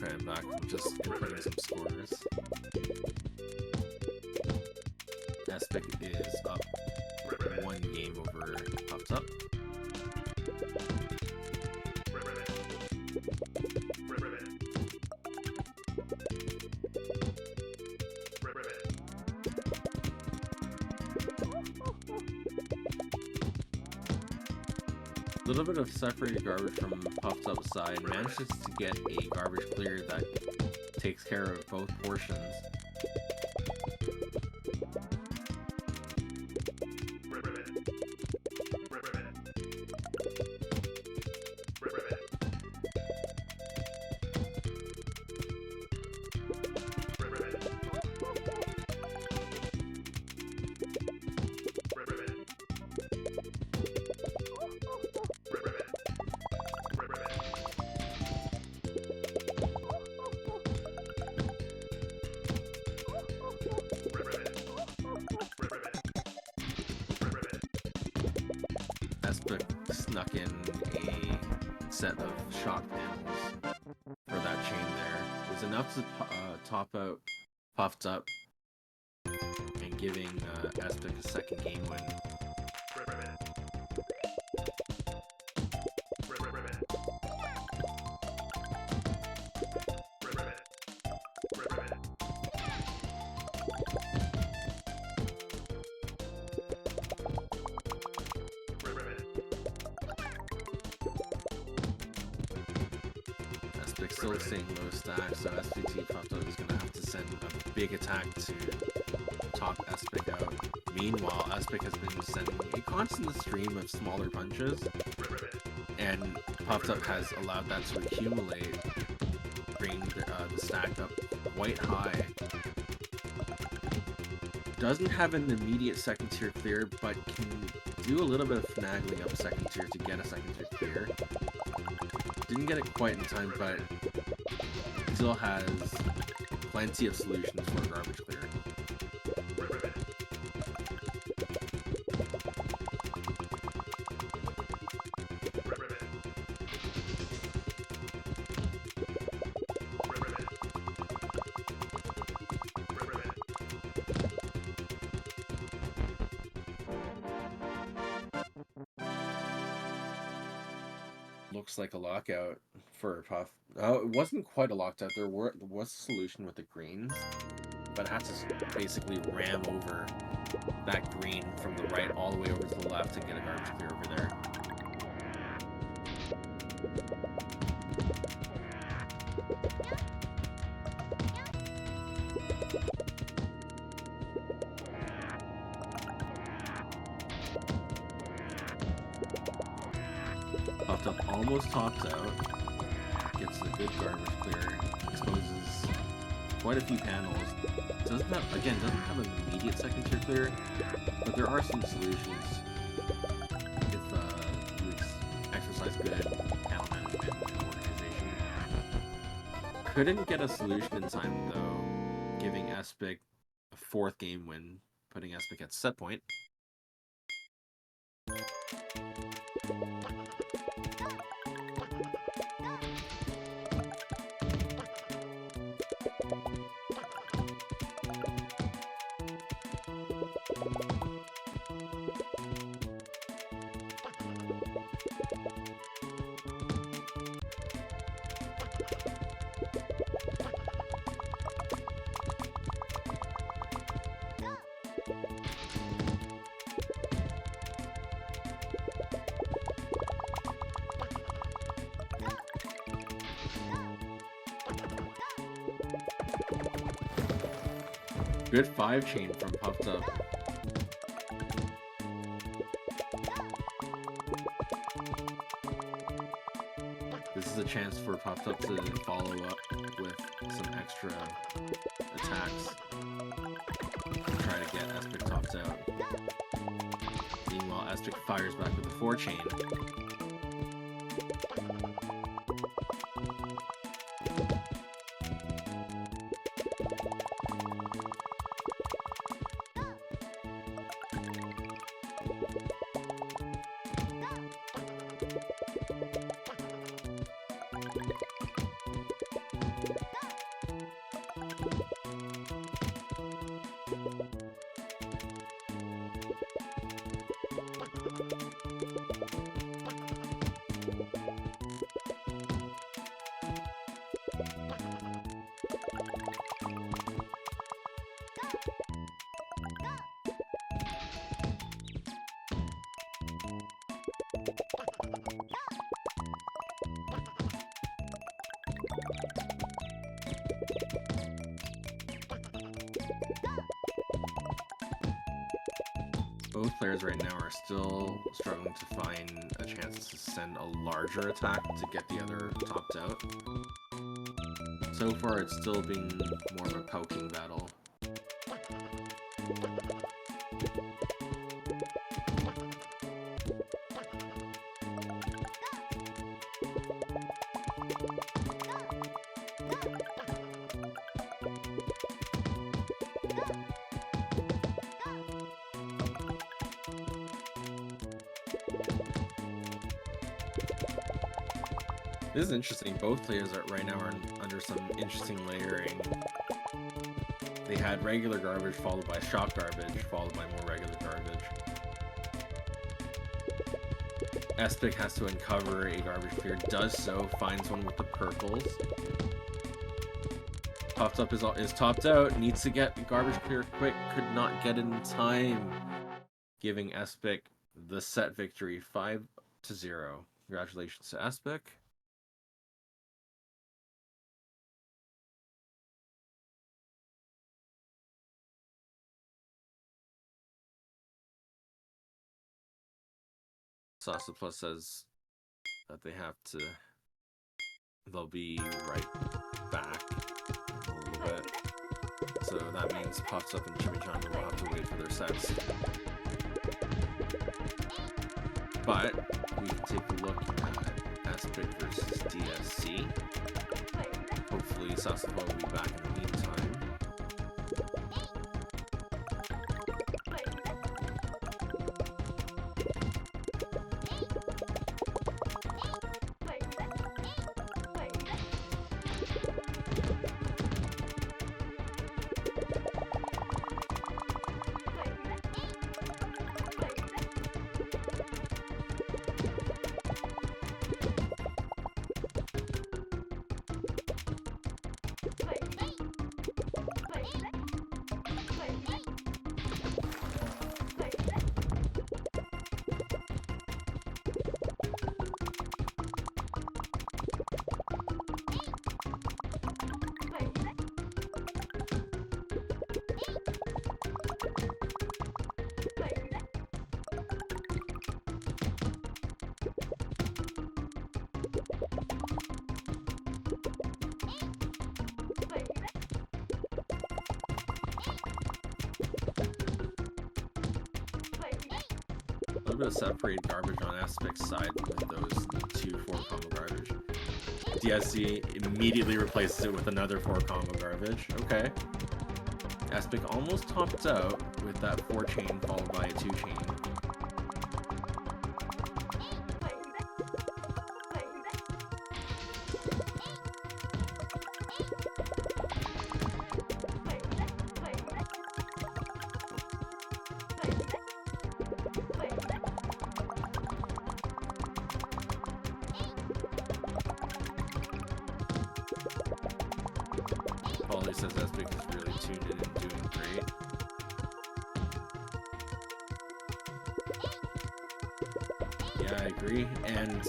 Okay, I'm back. I'm just inputting some scores. Aspic is up 1 game over Puffed Up. A little bit of separated garbage from Puffed Up side manages to get a garbage clear that takes care of both portions. Aspic snuck in a set of shock panels for that chain there. It was enough to top out Puffed Up and giving Aspic a second game win. Aspic still staying low stack, so SPT Puffed Up is going to have to send a big attack to top Aspic out. Meanwhile, Aspic has been sending a constant stream of smaller punches, and Puffed Up has allowed that to accumulate, bringing the stack up quite high. Doesn't have an immediate second tier clear, but can do a little bit of finagling up second tier to get a second tier clear. Didn't get it quite in time, but still has plenty of solutions for garbage clear. Looks like a lockout for Puff. Oh, it wasn't quite a lockout. There was a solution with the greens, but it had to basically ram over that green from the right all the way over to the left to get a garbage clear over there. Puffed Up almost tops out, gets a good garbage clear, exposes quite a few panels. Doesn't have an immediate second tier clear, but there are some solutions if you exercise good panel management and organization. Couldn't get a solution in time though, giving Aspic a 4th game win, putting Aspic at set point. Good 5-chain from Puffed Up. This is a chance for Puffed Up to follow up with some extra attacks. Try to get Espic topped out. Meanwhile, Espic fires back with a 4-chain. Both players right now are still struggling to find a chance to send a larger attack to get the other topped out. So far, it's still been more of a poking battle. This is interesting. Both players right now are under some interesting layering. They had regular garbage followed by shock garbage, followed by more regular garbage. Espic has to uncover a garbage clear, does so, finds one with the purples. Puffed Up is topped out, needs to get the garbage clear quick, could not get it in time, giving Espic the set victory 5-0. Congratulations to Espic. Salsa Plus says that they'll be right back in a little bit. So that means Puffs Up and Chimichanga will have to wait for their sets. But we can take a look at Espic versus DSC. Hopefully Sasafo will be back in the meantime. A little bit of separated garbage on Espic's side with those 2 4-combo garbage. DSC immediately replaces it with another 4-combo garbage. Okay. Espic almost topped out with that 4-chain followed by a 2-chain. Paulie says Espic is really tuned in and doing great. Yeah, I agree, and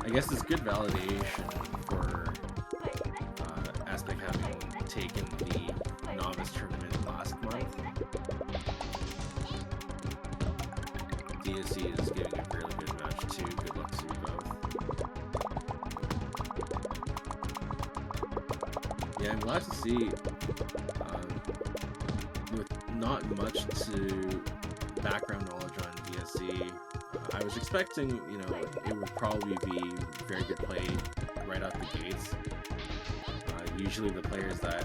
I guess it's good validation for Espic having taken the Novice tournament last month. DSC is giving a really good match too. Good luck to you both. Yeah, I'm glad to see, with not much to background knowledge on DSC, I was expecting, you know, it would probably be very good play right out the gates. Usually the players that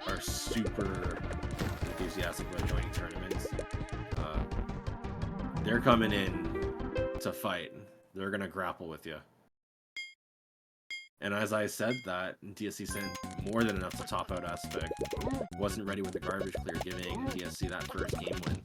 are super enthusiastic about joining tournaments, they're coming in to fight. They're gonna grapple with you. And as I said that, DSC sent more than enough to top out Aspect. Wasn't ready with the garbage clear, giving DSC that first game win.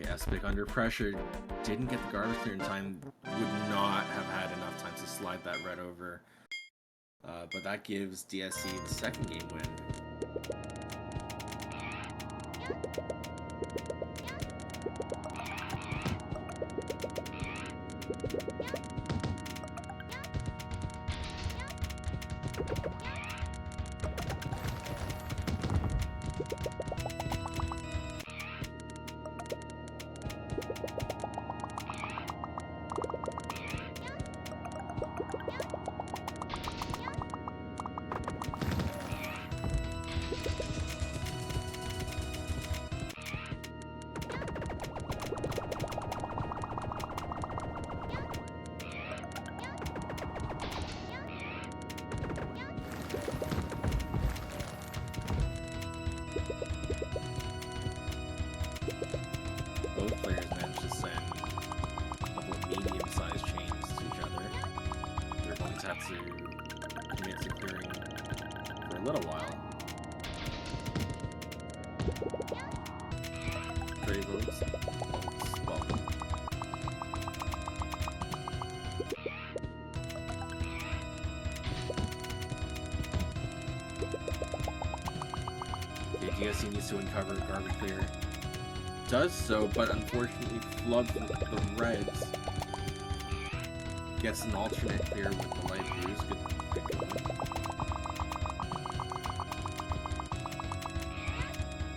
Aspect under pressure, didn't get the garbage clear in time, would not have had enough time to slide that red over. But that gives DSC the second game win. Both players managed to send a couple of medium-sized chains to each other. They're going to have to commit to clearing for a little while. Trade votes. Welcome. Okay, DSC needs to uncover garbage clear. Does so, but unfortunately flubs the reds. Gets an alternate clear with the light blues. Good going.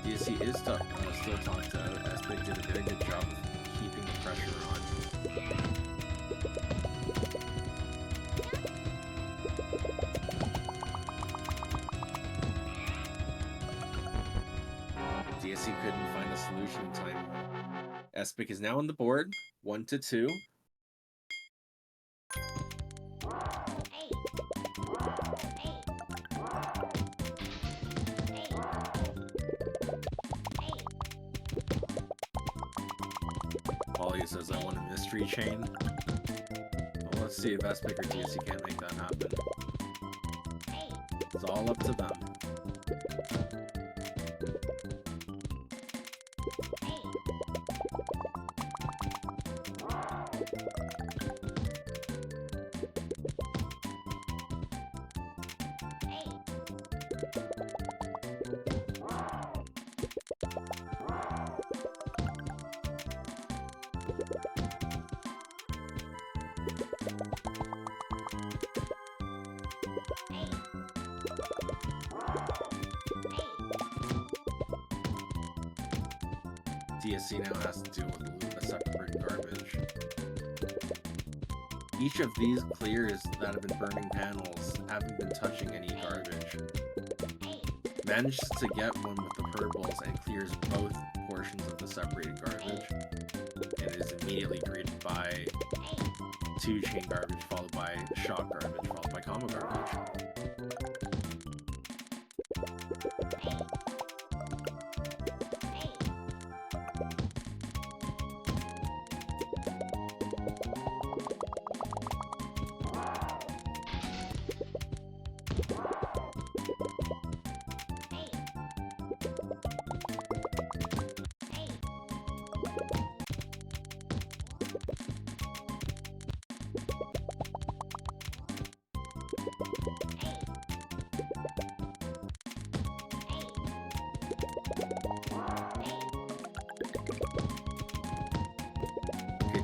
DSC is still talked out, as they did a very good job of keeping the pressure on. DSC couldn't find a solution in time. Espic is now on the board, 1-2. Polly says, I want a mystery chain. Well, let's see if Espic or DSC can't make that happen. It's all up to them. DSC now has to deal with the separate garbage. Each of these clears that have been burning panels haven't been touching any garbage. Manages to get one with the purples and clears both portions of the separated garbage, and is immediately greeted by 2 chain garbage, followed by shock garbage, followed by combo garbage.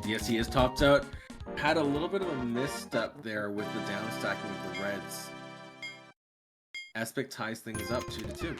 DSC is topped out. Had a little bit of a misstep there with the down stacking of the reds. Aspect ties things up 2-2.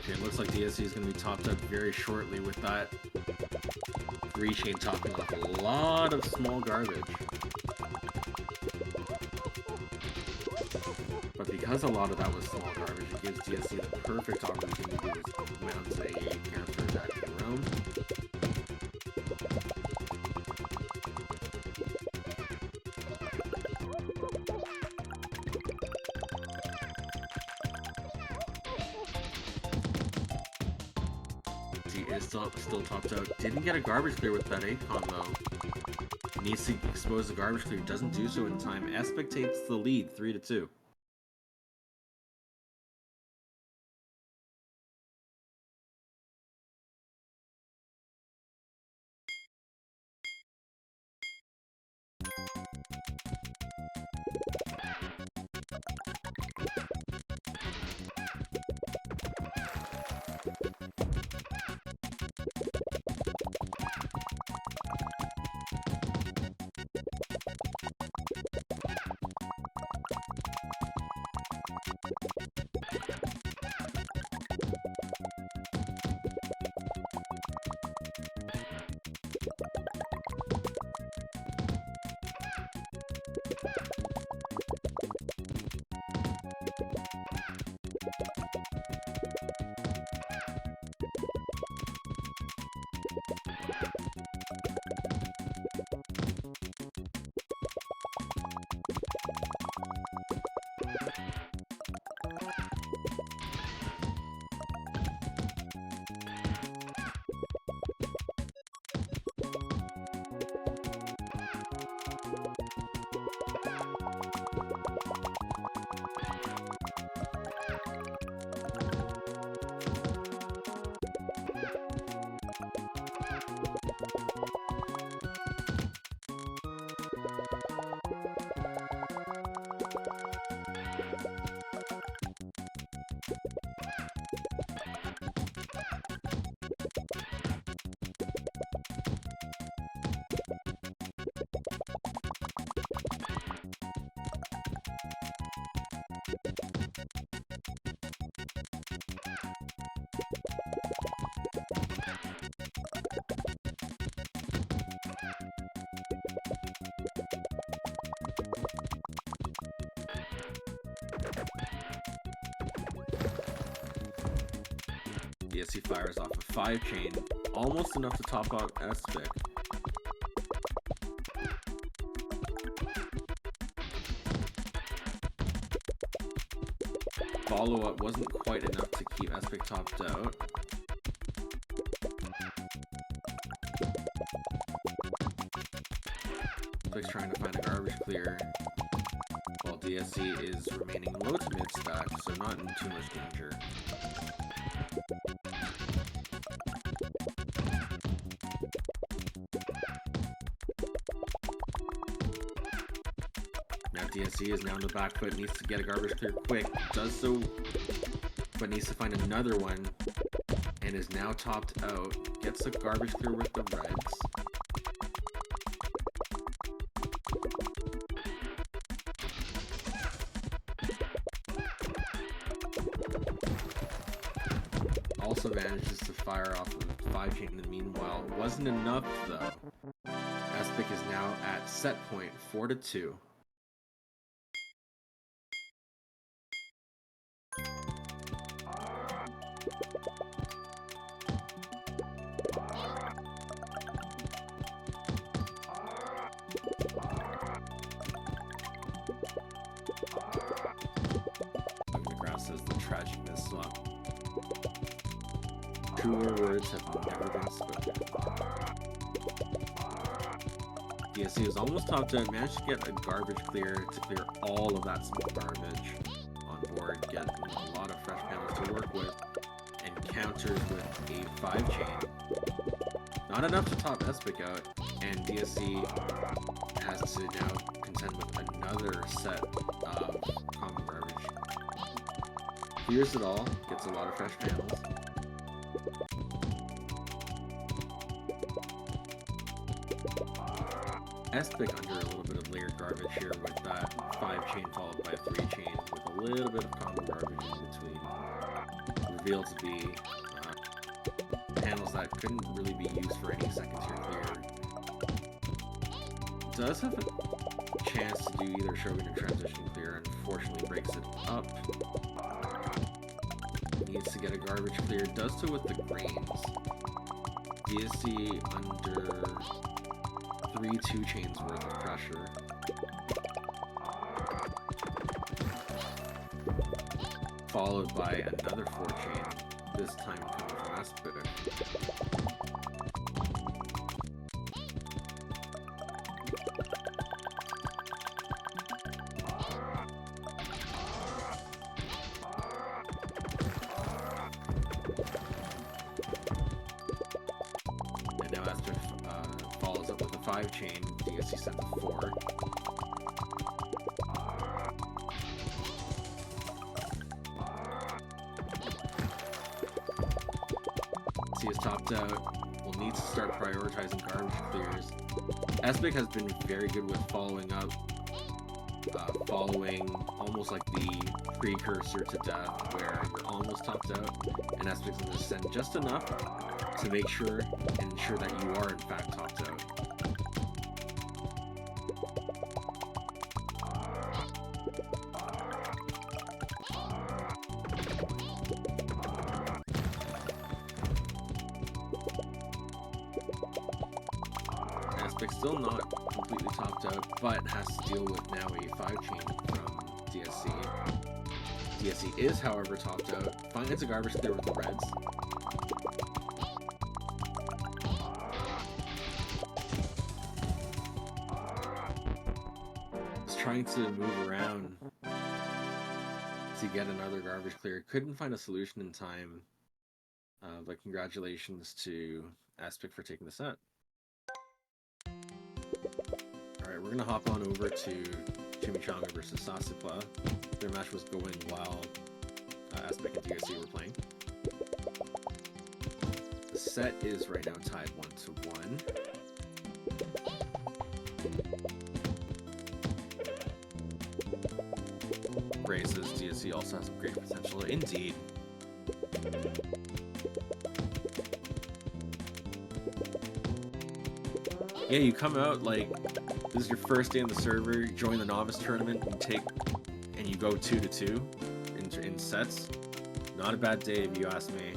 It looks like DSC is going to be topped up very shortly with that 3-chain topping off a lot of small garbage. But because a lot of that was small garbage, it gives DSC the perfect opportunity to mount a Panther attack in Rome. Is still topped out. Didn't get a garbage clear with that ACON though. Needs to expose the garbage clear. Doesn't do so in time. Aspect takes the lead 3-2. DSC fires off a 5-chain, almost enough to top out Espic. Follow-up wasn't quite enough to keep Espic topped out. Espic's trying to find a garbage clear, while DSC is remaining low to mid stack, so not in too much danger. Now DSC is now on the back foot, needs to get a garbage clear quick, does so, but needs to find another one, and is now topped out. Gets a garbage clear with the reds. Also manages to fire off of 5-chain in the meanwhile. Wasn't enough though. Espic is now at set point 4-2. McGrath says the tragicness swap. Truer words have never been spoken. DSC is almost topped out, managed to get a garbage clear to clear all of that small garbage on board, get a lot of fresh panels to work with, and counters with a 5-chain. Not enough to top Espic out, and DSC has to now contend with another set of common garbage. Clears it all, gets a lot of fresh panels. Espic under a little bit of layered garbage here with that 5-chain followed by a 3-chain with a little bit of common garbage in between. Revealed to be panels that couldn't really be used for any second tier clear. Does have a chance to do either Shogun or transition clear, unfortunately breaks it up. Needs to get a garbage clear, does so with the grains. DSC under 3 2-chains worth of pressure. Followed by another 4-chain, this time coming from Espic. And now Espic follows up with a 5-chain, DSC sent to 4. C is topped out. We'll need to start prioritizing garbage clears. Espic has been very good with following up, following almost like the precursor to death, where you're almost topped out, and Espic's going to send just enough to make sure and ensure that you are in fact topped out. Espic still not completely topped out, but has to deal with now a 5-chain from DSC. DSC is, however, topped out. Finds a garbage clear with the reds. Is trying to move around to get another garbage clear. Couldn't find a solution in time, but congratulations to Espic for taking the set. Alright, we're gonna hop on over to Chimichanga versus Sasipa. Their match was going while Espic and DSC were playing. The set is right now tied 1-1. Gray says DSC also has some great potential. Indeed. Yeah, you come out like this is your first day on the server, you join the Novice tournament, and you go 2-2 in sets. Not a bad day if you ask me.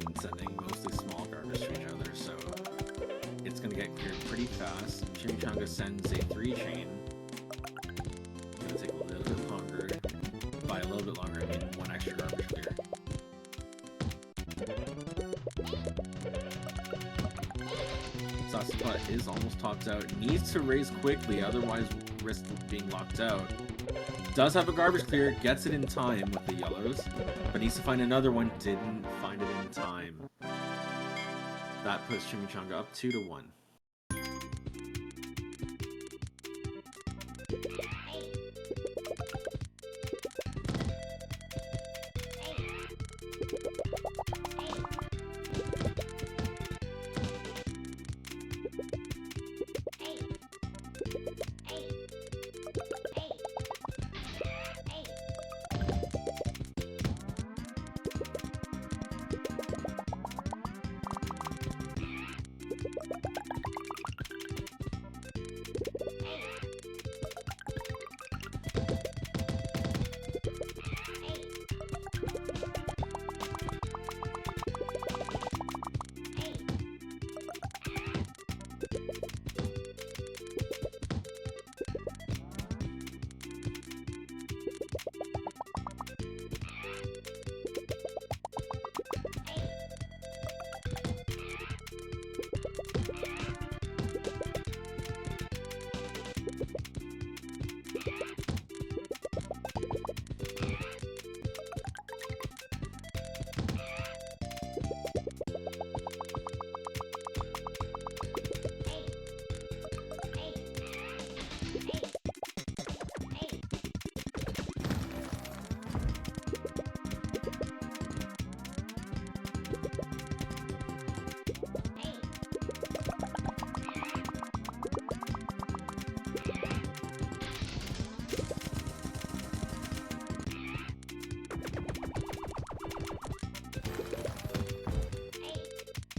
been sending mostly small garbage to each other, so it's gonna get cleared pretty fast. Chimichanga sends a 3 chain. It's gonna take a little bit longer. By a little bit longer, I mean 1 extra garbage clear. Sasapot is almost topped out. Needs to raise quickly, otherwise risk being locked out. Does have a garbage clear, gets it in time with the yellows, but needs to find another one. Didn't find it in time. That puts Chimichanga up 2-1.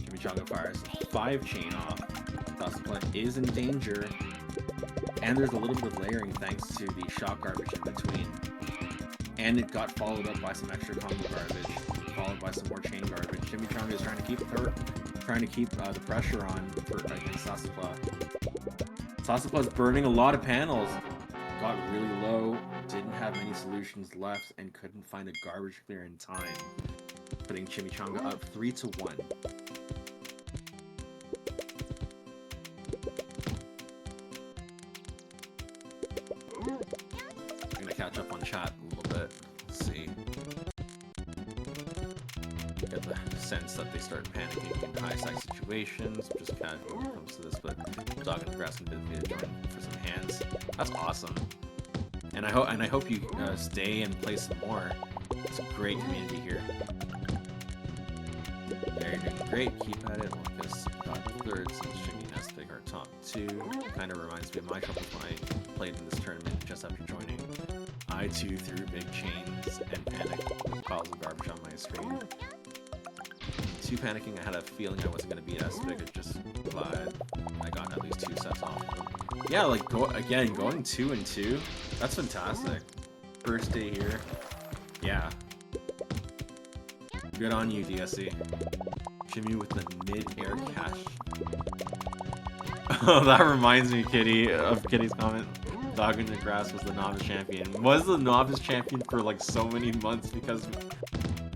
Chimichanga fires 5 chain off. Sasapot is in danger, and there's a little bit of layering thanks to the shock garbage in between. And it got followed up by some extra combo garbage, followed by some more chain garbage. Chimichanga is trying to keep the pressure on against Sasapot. Sasapot's burning a lot of panels. Got really low, didn't have many solutions left, and couldn't find a garbage clear in time, putting Chimichanga up 3-1. I'm gonna catch up on chat a little bit. Let's see. Get the sense that they start panicking in high stack situations, which is casual when it comes to this, but Dog and the Grass can be to join for some hands. That's awesome. And I hope you stay and play some more. It's a great community here. Yeah, you're doing great. Keep at it. Lucas got 3rd since Jimmy and Espig are top 2. Kind of reminds me of my troubles when I played in this tournament just after joining. I too threw big chains and panicked with piles of garbage on my screen. Too panicking, I had a feeling I wasn't going to beat Espig. I just glad I got at least 2 sets off of them. Yeah, like going 2-2. That's fantastic. First day here. Yeah. Good on you, DSC. Jimmy with the mid-air cash. Oh, that reminds me, Kitty, of Kitty's comment. Dog in the Grass was the novice champion. Was the novice champion for like so many months because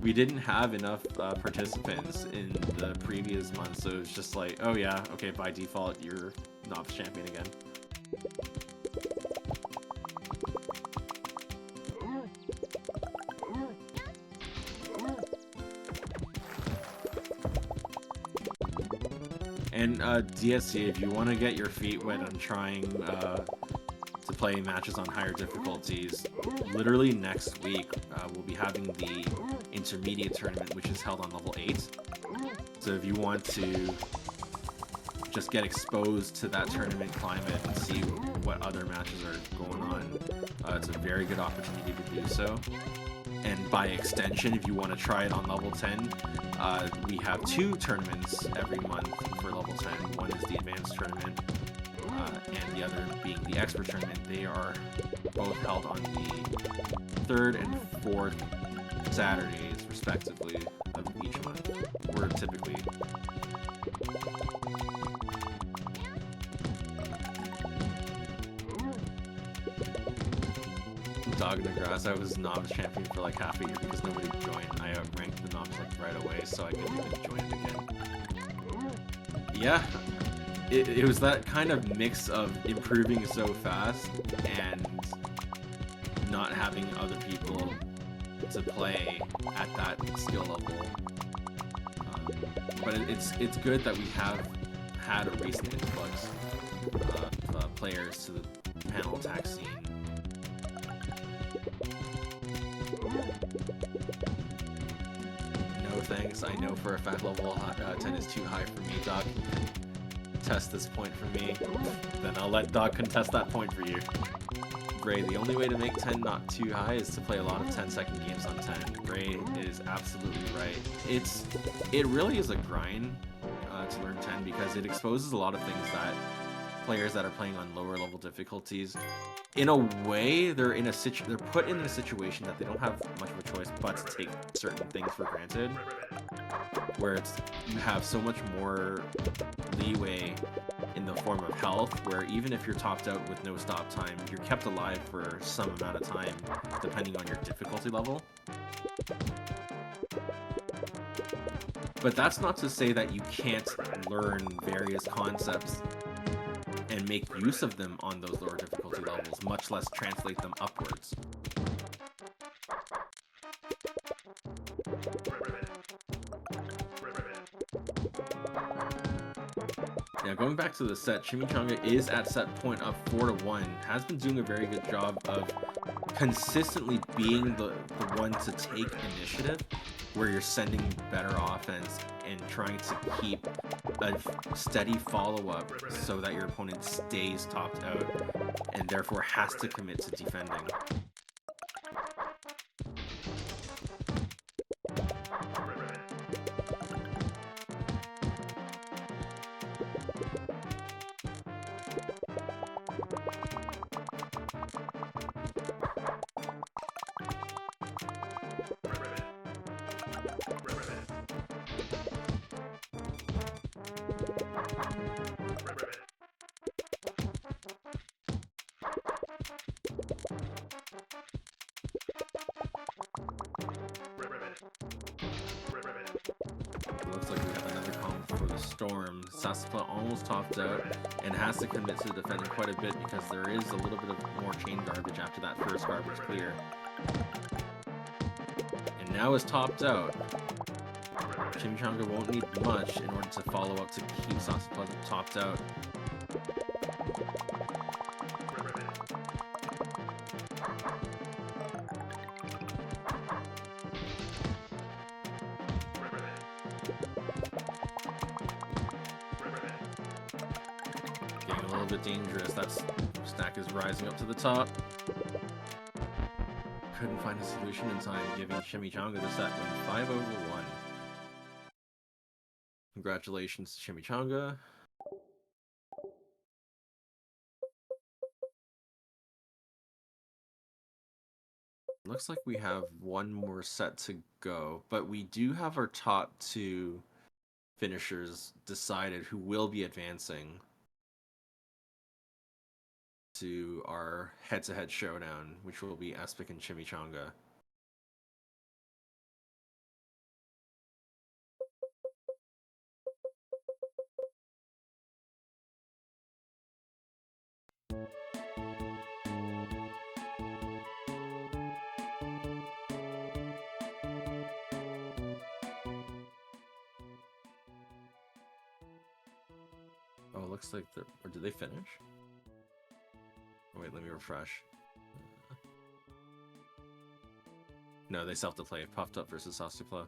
we didn't have enough participants in the previous month, so it's just like, oh yeah, okay, by default, you're novice champion again. And DSC, if you want to get your feet wet on trying to play matches on higher difficulties, literally next week we'll be having the intermediate tournament, which is held on level 8. So if you want to just get exposed to that tournament climate and see what other matches are going on, it's a very good opportunity to do so. And by extension, if you want to try it on level 10, we have 2 tournaments every month for level 10. One is the advanced tournament, and the other being the expert tournament. They are both held on the 3rd and 4th Saturdays, respectively, of each month. We're typically. Dog in the grass. I was novice champion for like half a year because nobody joined. I ranked the novice like right away, so I couldn't even join it again. Yeah, it was that kind of mix of improving so fast and not having other people to play at that skill level. But it's good that we have had a recent influx of players to the panel attack scene. No thanks. I know for a fact level 10 is too high for me. Dog, contest this point for me. Then I'll let Dog contest that point for you. Gray, the only way to make 10 not too high is to play a lot of 10-second games on 10. Gray is absolutely right. It really is a grind to learn 10 because it exposes a lot of things that players that are playing on lower level difficulties, in a way, they're put in a situation that they don't have much of a choice but to take certain things for granted, where you have so much more leeway in the form of health, where even if you're topped out with no stop time, you're kept alive for some amount of time, depending on your difficulty level. But that's not to say that you can't learn various concepts and make use of them on those lower difficulty levels, much less translate them upwards. Now, going back to the set, Chimichanga is at set point up 4-1, has been doing a very good job of consistently being the one to take initiative, where you're sending better offense and trying to keep a steady follow-up so that your opponent stays topped out and therefore has to commit to defending. Looks like we have another combo for the Storm. Saspa almost topped out and has to commit to defending quite a bit because there is a little bit of more chain garbage after that first garbage clear. And now is topped out. Chimichanga won't need much in order to follow up to keep Saspa topped out. Getting a little bit dangerous. That stack is rising up to the top. Couldn't find a solution in time, giving Chimichanga the set win 5-1. Congratulations to Chimichanga. Looks like we have one more set to go, but we do have our top two finishers decided who will be advancing to our head-to-head showdown, which will be Espic and Chimichanga. Oh, it looks like they're... Or did they finish? Oh, wait, let me refresh. No, they self-deplay. Puffed Up versus Sasupla.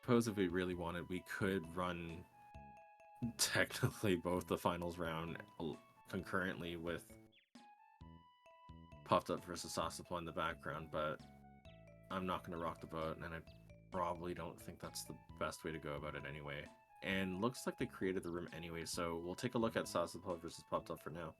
suppose if we really wanted, we could run technically both the finals round concurrently with Puffed Up versus Sasapla in the background, but I'm not going to rock the boat, and I probably don't think that's the best way to go about it anyway. And looks like they created the room anyway, so we'll take a look at Sasapla versus Puffed Up for now.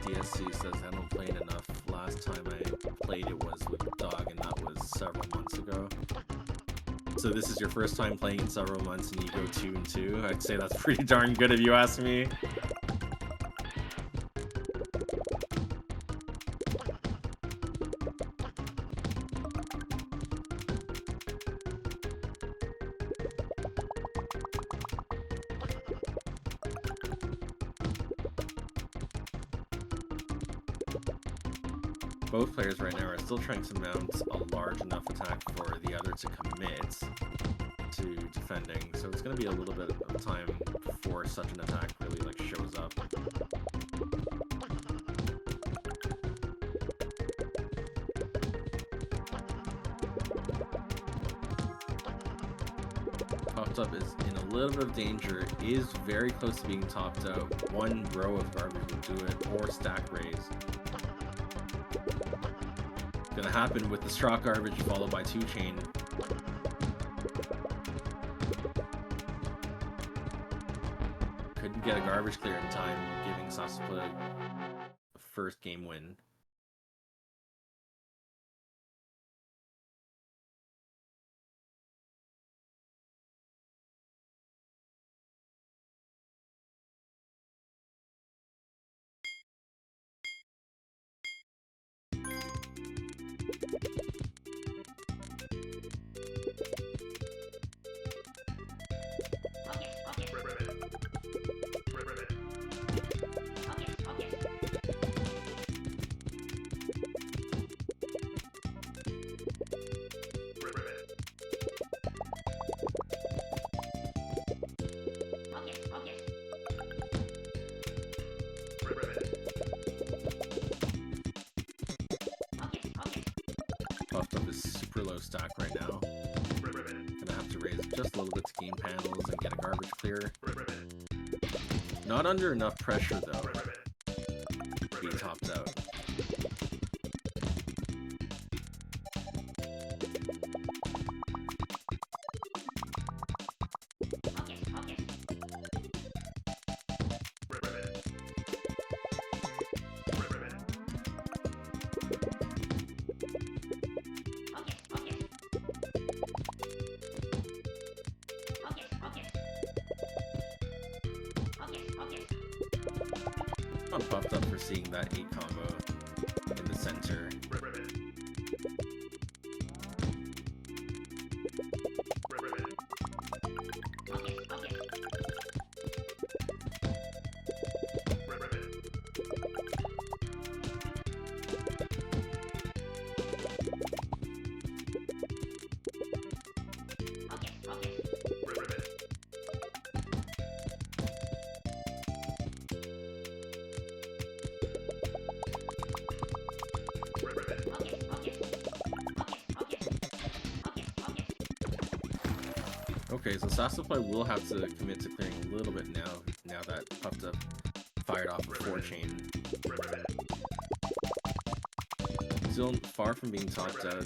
DSC says I don't play it enough. Last time I played it was with Dog, and that was several months ago. So this is your first time playing in several months, and you go 2-2. I'd say that's pretty darn good if you ask me. Both players right now are still trying to mount a large enough attack for the other to commit to defending, so it's going to be a little bit of time before such an attack really like shows up. Puffed Up is in a little bit of danger, is very close to being topped out. One row of garbage will do it, or stack raise. Gonna happen with the straw garbage followed by 2-chain. Couldn't get a garbage clear in time, giving Sasapla a first game win. Puffed Up is super low stack right now. Gonna have to raise just a little bit to gain panels and get a garbage clear. Not under enough pressure though, to be topped out. I'm puffed up for seeing that 8 combo in the center. Okay, so Sasapla will have to commit to clearing a little bit now that Puffed Up fired off a 4-chain. Still far from being topped out.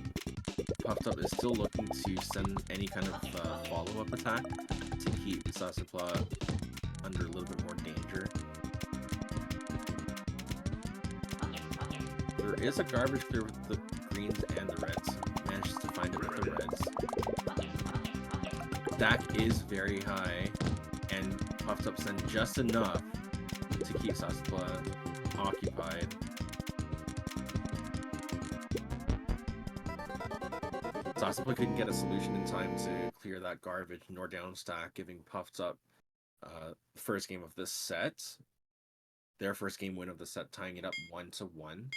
Puffed Up is still looking to send any kind of follow-up attack to keep Sasapla under a little bit more danger. There is a garbage clear with the greens and the reds. Manages to find it with the reds. Stack is very high, and Puffed Up send just enough to keep Saspa occupied. Saspa couldn't get a solution in time to clear that garbage nor down stack, giving Puffed Up first game of this set. Their first game win of the set, tying it up 1-1.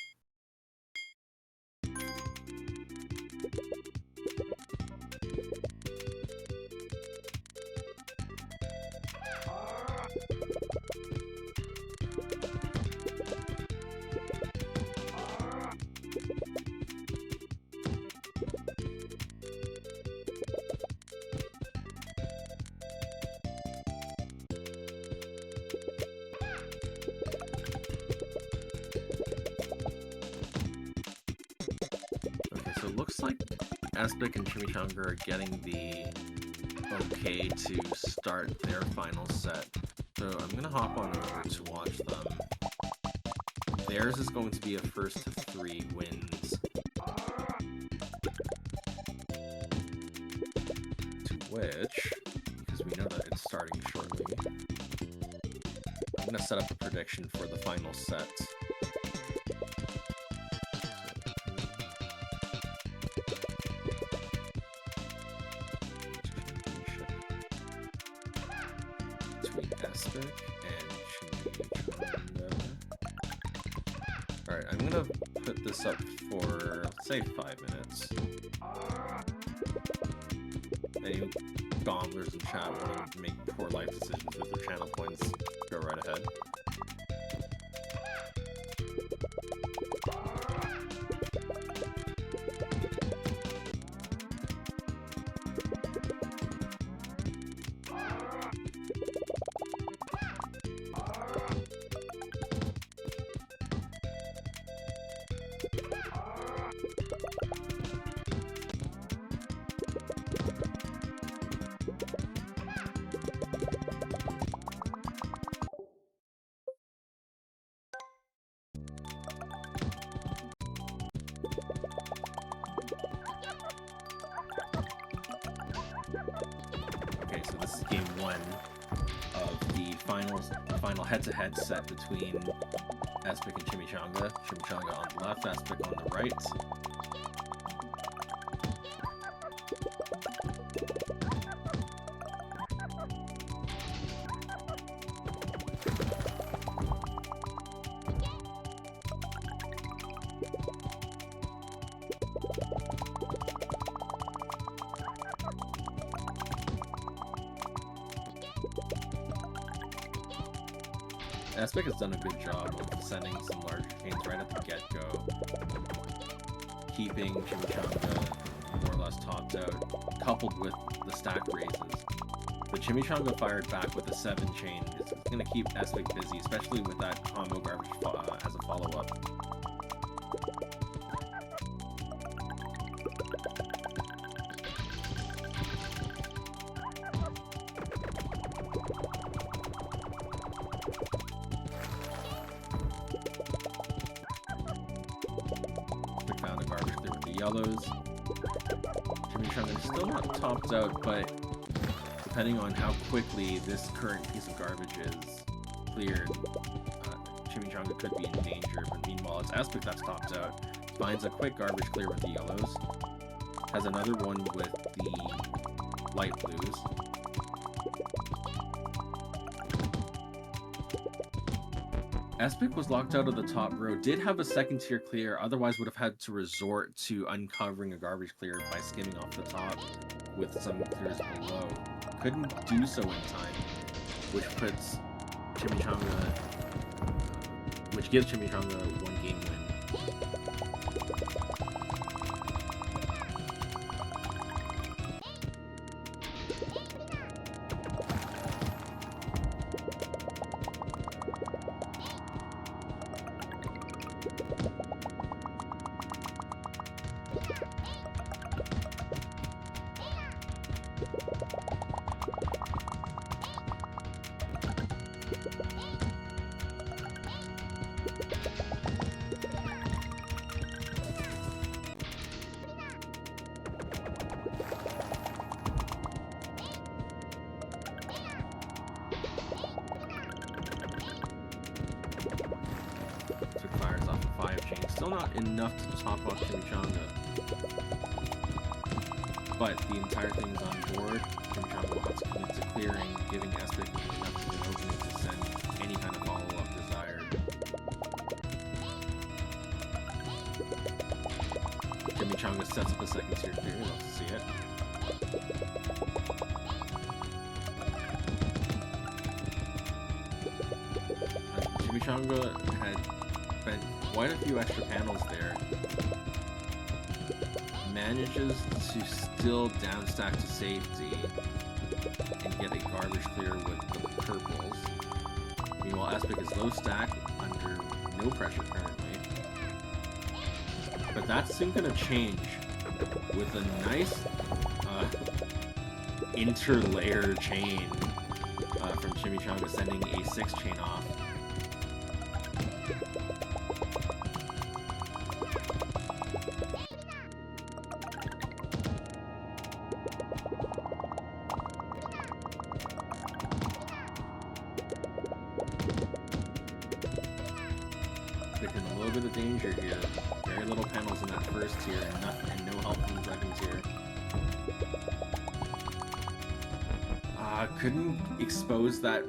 Looks like Aspic and Chimichanga are getting the okay to start their final set. So I'm gonna hop on over to watch them. Theirs is going to be a first to 3 wins. To which, because we know that it's starting shortly, I'm gonna set up a prediction for the final set. Alright, I'm gonna put this up for, let's say, 5 minutes. Any gomblers in chat want to make poor life decisions with their channel points, go right ahead. Okay, so this is game 1 of the final head-to-head set between Aspic and Chimichanga. Chimichanga on the left, Aspic on the right. Aspic has done a good job of sending some large chains right at the get-go, keeping Chimichanga more or less topped out, coupled with the stack raises. But Chimichanga fired back with a 7 chain. It's going to keep Aspic busy, especially with that combo garbage as a follow-up. Found a garbage clear with the yellows. Chimichanga is still not topped out, but depending on how quickly this current piece of garbage is cleared, Chimichanga could be in danger. But meanwhile, it's Aspic that's topped out. Finds a quick garbage clear with the yellows. Has another one with the light blues. Aspic was locked out of the top row, did have a second tier clear, otherwise would have had to resort to uncovering a garbage clear by skimming off the top with some clears below. Couldn't do so in time, which gives Chimichanga 1 game win. Still not enough to top off Chimichanga. But the entire thing is on board. Chimichanga will have to commit to clearing, giving Espic enough of an opening to send any kind of follow-up desired. Chimichanga sets up a second tier clear. Love to see it. Chimichanga had spent quite a few extra panels there. Manages to still downstack to safety and get a garbage clear with the purples. Meanwhile, Espic is low stack under no pressure currently. But that's soon gonna change with a nice interlayer chain from Chimichanga sending a 6 chain off. There's a little bit of danger here. Very little panels in that first tier and no help from the second tier. Couldn't expose that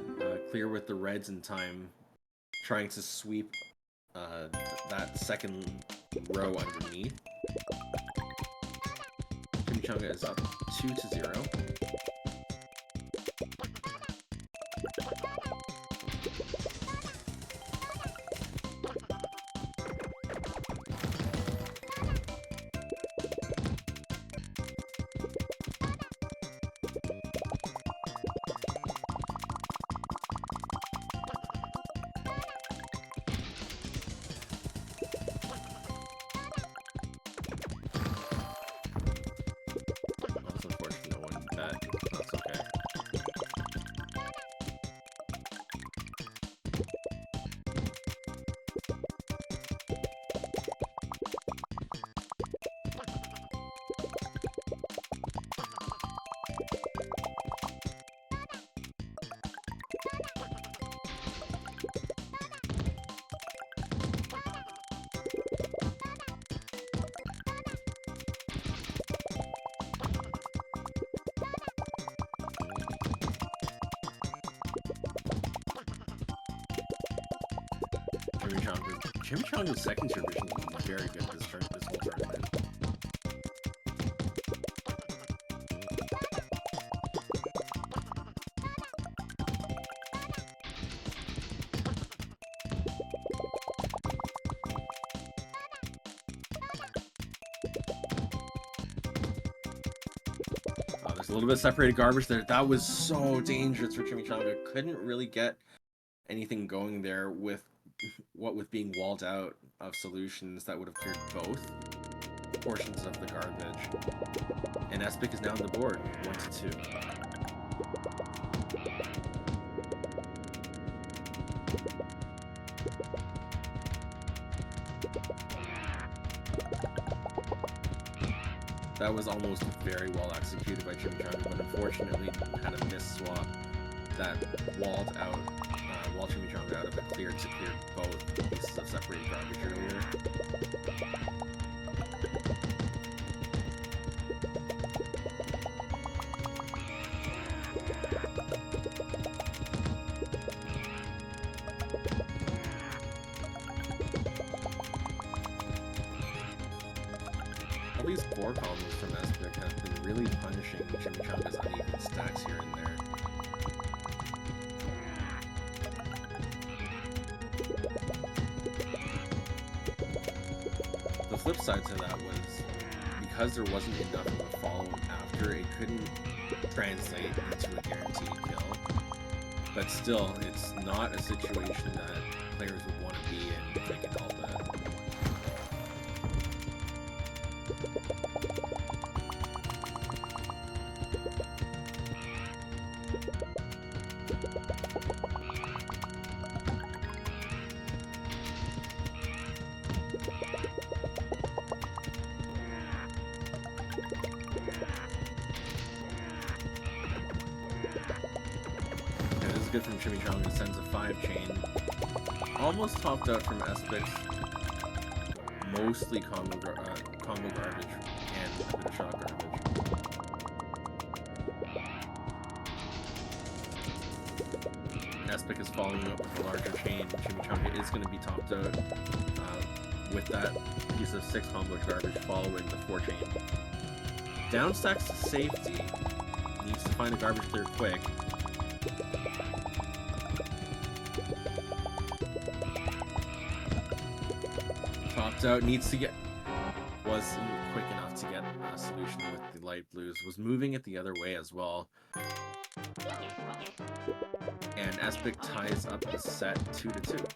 clear with the reds in time, trying to sweep that second row underneath. Chimichanga is up 2-0. Chimichanga's second tier vision is very good this whole tournament. There's a little bit of separated garbage there. That was so dangerous for Chimichanga. Couldn't really get anything going there with what with being walled out of solutions that would have cleared both portions of the garbage. And Espic is now on the board, 1-2. That was almost very well executed by Chimichanga, but unfortunately had a miss swap that walled Chimichanga out of a clear to clear both pieces of separated garbage earlier. All these 4 columns from Espic have been really punishing Chimichanga's uneven stacks here and there. The flip side to that was, because there wasn't enough of a follow-up after, it couldn't translate into a guaranteed kill. But still, it's not a situation that players would want to be in if they can help it. Good from Chimichanga, sends a 5 chain. Almost topped out from Espix. mostly combo garbage and a bit of shot garbage. Espic is following up with a larger chain. Chimichanga is going to be topped out with that piece of 6 combo garbage following the 4 chain. Downstacks to safety. Needs to find a garbage clear quick. Topped out, needs to get... Wasn't quick enough to get a solution with the light blues. Was moving it the other way as well. And Espic ties up the set 2-2.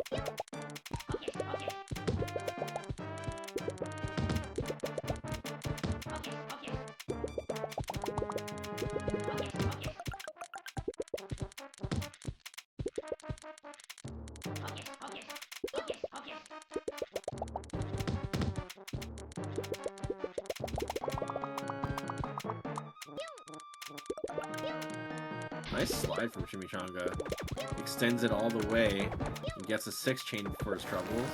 Nice slide from Chimichanga. Extends it all the way and gets a 6 chain before his troubles.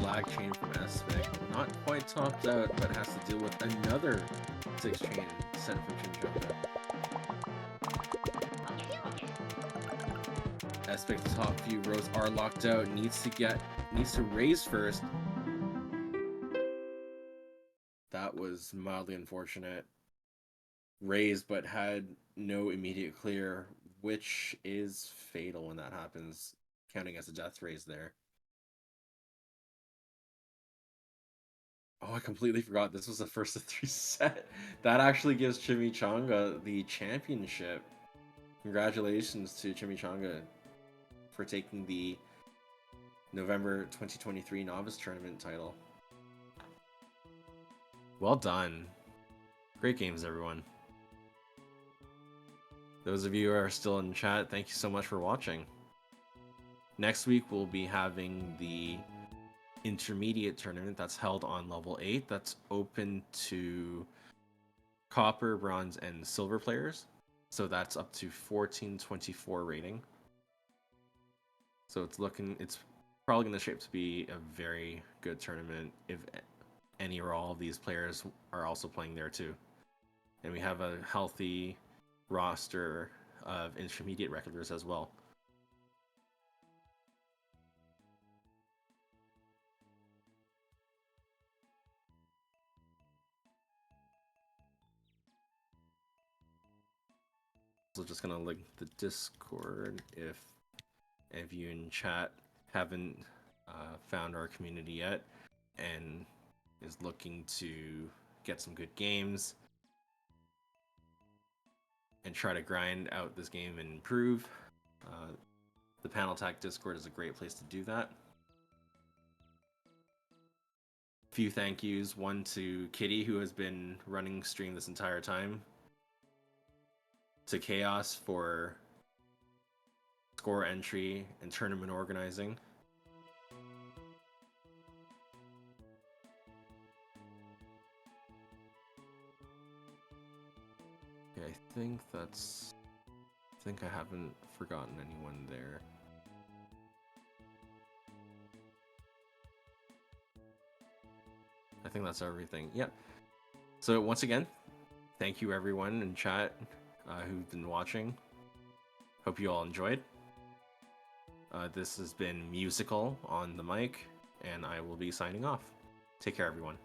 Lag chain from Espic. Not quite topped out, but has to deal with another 6 chain sent from Chimichanga. Espic's top few rows are locked out. Needs to raise first. That was mildly unfortunate. Raised, but had no immediate clear, which is fatal when that happens, counting as a death raise there. Oh, I completely forgot this was the first of 3 set. That actually gives Chimichanga the championship. Congratulations to Chimichanga for taking the November 2023 Novice Tournament title. Well done. Great games, everyone. Those of you who are still in chat, thank you so much for watching. Next week, we'll be having the intermediate tournament that's held on level 8. That's open to copper, bronze, and silver players. So that's up to 1424 rating. So it's probably going to shape to be a very good tournament if any or all of these players are also playing there too. And we have a healthy roster of intermediate regulars as well. So just gonna link the Discord if any of you in chat haven't found our community yet and is looking to get some good games and try to grind out this game and improve. The Panel Attack Discord is a great place to do that. Few thank yous. One to Kitty, who has been running stream this entire time. To Chaos for score entry and tournament organizing. Okay, I think I haven't forgotten anyone there. I think that's everything. Yep. So once again, thank you everyone in chat who've been watching. Hope you all enjoyed. This has been Musical on the mic, and I will be signing off. Take care, everyone.